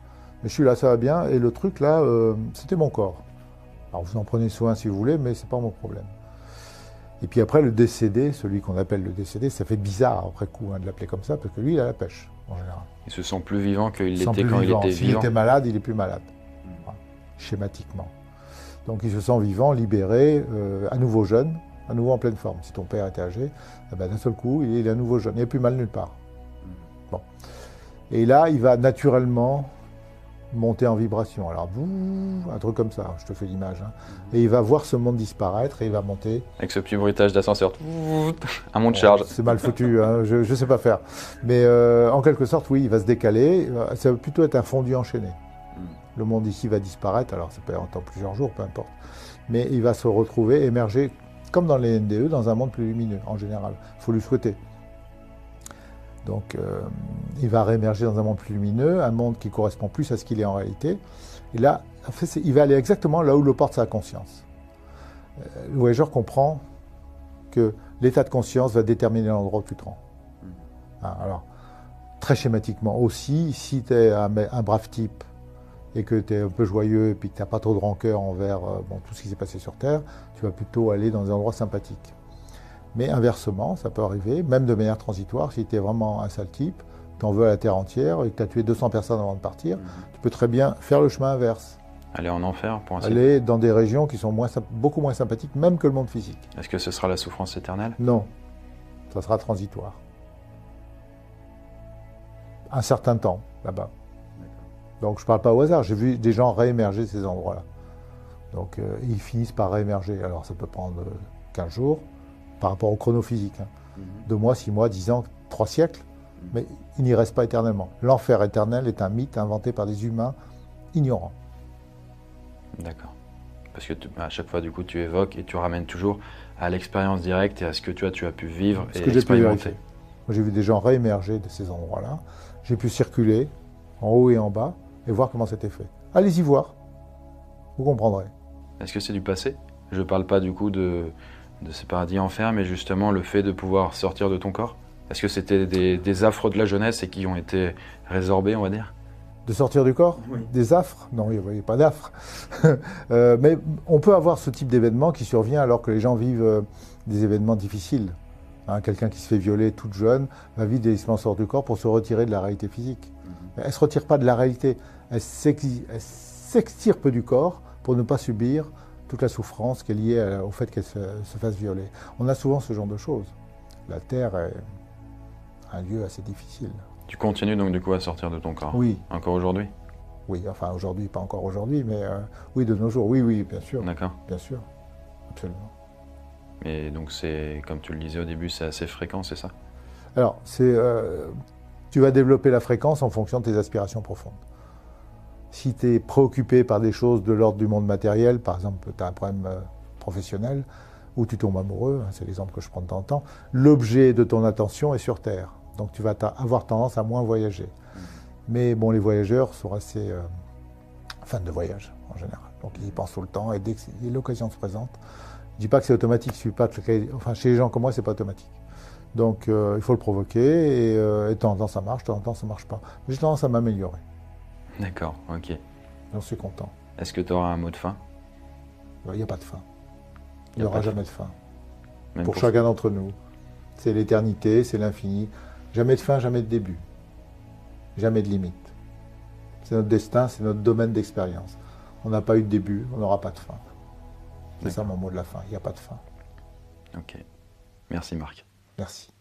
S1: Mais je suis là, ça va bien, et le truc là, c'était mon corps. Alors vous en prenez soin si vous voulez, mais c'est pas mon problème. Et puis après, le décédé, celui qu'on appelle le décédé, ça fait bizarre après coup de l'appeler comme ça, parce que lui, il a la pêche, en général.
S2: Il se sent plus vivant qu'il
S1: Il se sent
S2: l'était
S1: plus
S2: quand
S1: vivant.
S2: il était
S1: S'il
S2: vivant.
S1: était malade, il est plus malade, voilà, schématiquement. Donc il se sent vivant, libéré, à nouveau jeune, à nouveau en pleine forme. Si ton père était âgé, eh ben, d'un seul coup, il est à nouveau jeune, il n'est plus mal nulle part. Bon. Et là, il va naturellement monter en vibration. Alors, un truc comme ça, je te fais l'image. Hein. Et il va voir ce monde disparaître et il va monter.
S2: Avec ce petit bruitage d'ascenseur, un monde charge.
S1: C'est mal foutu, hein, je ne sais pas faire. Mais en quelque sorte, oui, il va se décaler. Ça va plutôt être un fondu enchaîné. Le monde ici va disparaître, alors ça peut être en plusieurs jours, peu importe. Mais il va se retrouver, émerger, comme dans les NDE, dans un monde plus lumineux, en général. Il faut lui souhaiter. Donc, il va réémerger dans un monde plus lumineux, un monde qui correspond plus à ce qu'il est en réalité. Et là, en fait, il va aller exactement là où le porte sa conscience. Le voyageur comprend que l'état de conscience va déterminer l'endroit où tu te rends. Hein, alors, très schématiquement aussi, si tu es un brave type et que tu es un peu joyeux et puis que tu n'as pas trop de rancœur envers tout ce qui s'est passé sur Terre, tu vas plutôt aller dans un endroit sympathique. Mais inversement, ça peut arriver, même de manière transitoire, si tu es vraiment un sale type, tu en veux à la Terre entière et que tu as tué 200 personnes avant de partir, tu peux très bien faire le chemin inverse.
S2: Aller en enfer, pour ainsi dire.
S1: Aller dans des régions qui sont beaucoup moins sympathiques, même que le monde physique.
S2: Est-ce que ce sera la souffrance éternelle?
S1: Non, ça sera transitoire. Un certain temps, là-bas. Donc je ne parle pas au hasard, j'ai vu des gens réémerger de ces endroits-là. Donc ils finissent par réémerger. Alors ça peut prendre 15 jours, par rapport au chrono physique. Hein. 2 mois, 6 mois, 10 ans, 3 siècles, mais il n'y reste pas éternellement. L'enfer éternel est un mythe inventé par des humains ignorants.
S2: D'accord. Parce que à chaque fois, du coup, tu évoques et tu ramènes toujours à l'expérience directe et à ce que tu as pu vivre et expérimenter.
S1: Moi, j'ai vu des gens réémerger de ces endroits-là. J'ai pu circuler en haut et en bas et voir comment c'était fait. Allez-y voir, vous comprendrez.
S2: Est-ce que c'est du passé? Je ne parle pas du coup de ces paradis enfers, mais justement le fait de pouvoir sortir de ton corps. Est-ce que c'était des affres de la jeunesse et qui ont été résorbés, on va dire?
S1: De sortir du corps?
S2: Oui.
S1: Des affres? Non, il n'y a pas d'affres. Mais on peut avoir ce type d'événement qui survient alors que les gens vivent des événements difficiles. Hein, quelqu'un qui se fait violer toute jeune va vivre des expériences hors du corps pour se retirer de la réalité physique. Elle ne se retire pas de la réalité, elle s'extirpe du corps pour ne pas subir toute la souffrance qui est liée au fait qu'elle se fasse violer. On a souvent ce genre de choses. La Terre est un lieu assez difficile.
S2: Tu continues donc du coup à sortir de ton corps?
S1: Oui.
S2: Encore aujourd'hui?
S1: Oui, enfin aujourd'hui, pas encore aujourd'hui, mais oui, de nos jours, oui, bien sûr.
S2: D'accord.
S1: Bien sûr, absolument.
S2: Et donc c'est, comme tu le disais au début, c'est assez fréquent, c'est ça?
S1: Alors, tu vas développer la fréquence en fonction de tes aspirations profondes. Si tu es préoccupé par des choses de l'ordre du monde matériel, par exemple, tu as un problème professionnel, ou tu tombes amoureux, c'est l'exemple que je prends de temps en temps, l'objet de ton attention est sur Terre. Donc tu vas avoir tendance à moins voyager. Mais bon, les voyageurs sont assez fans de voyage, en général. Donc ils y pensent tout le temps, et dès que l'occasion se présente, je ne dis pas que c'est automatique, enfin, chez les gens comme moi, c'est pas automatique. Donc il faut le provoquer, et de temps en temps ça marche, de temps en temps ça ne marche pas. J'ai tendance à m'améliorer.
S2: D'accord, ok.
S1: J'en suis content.
S2: Est-ce que tu auras un mot de fin?
S1: Il n'y a pas de fin. Il n'y aura jamais de fin.
S2: Même
S1: Pour chacun d'entre nous. C'est l'éternité, c'est l'infini. Jamais de fin, jamais de début. Jamais de limite. C'est notre destin, c'est notre domaine d'expérience. On n'a pas eu de début, on n'aura pas de fin. C'est ça mon mot de la fin, il n'y a pas de fin.
S2: Ok. Merci Marc.
S1: Merci.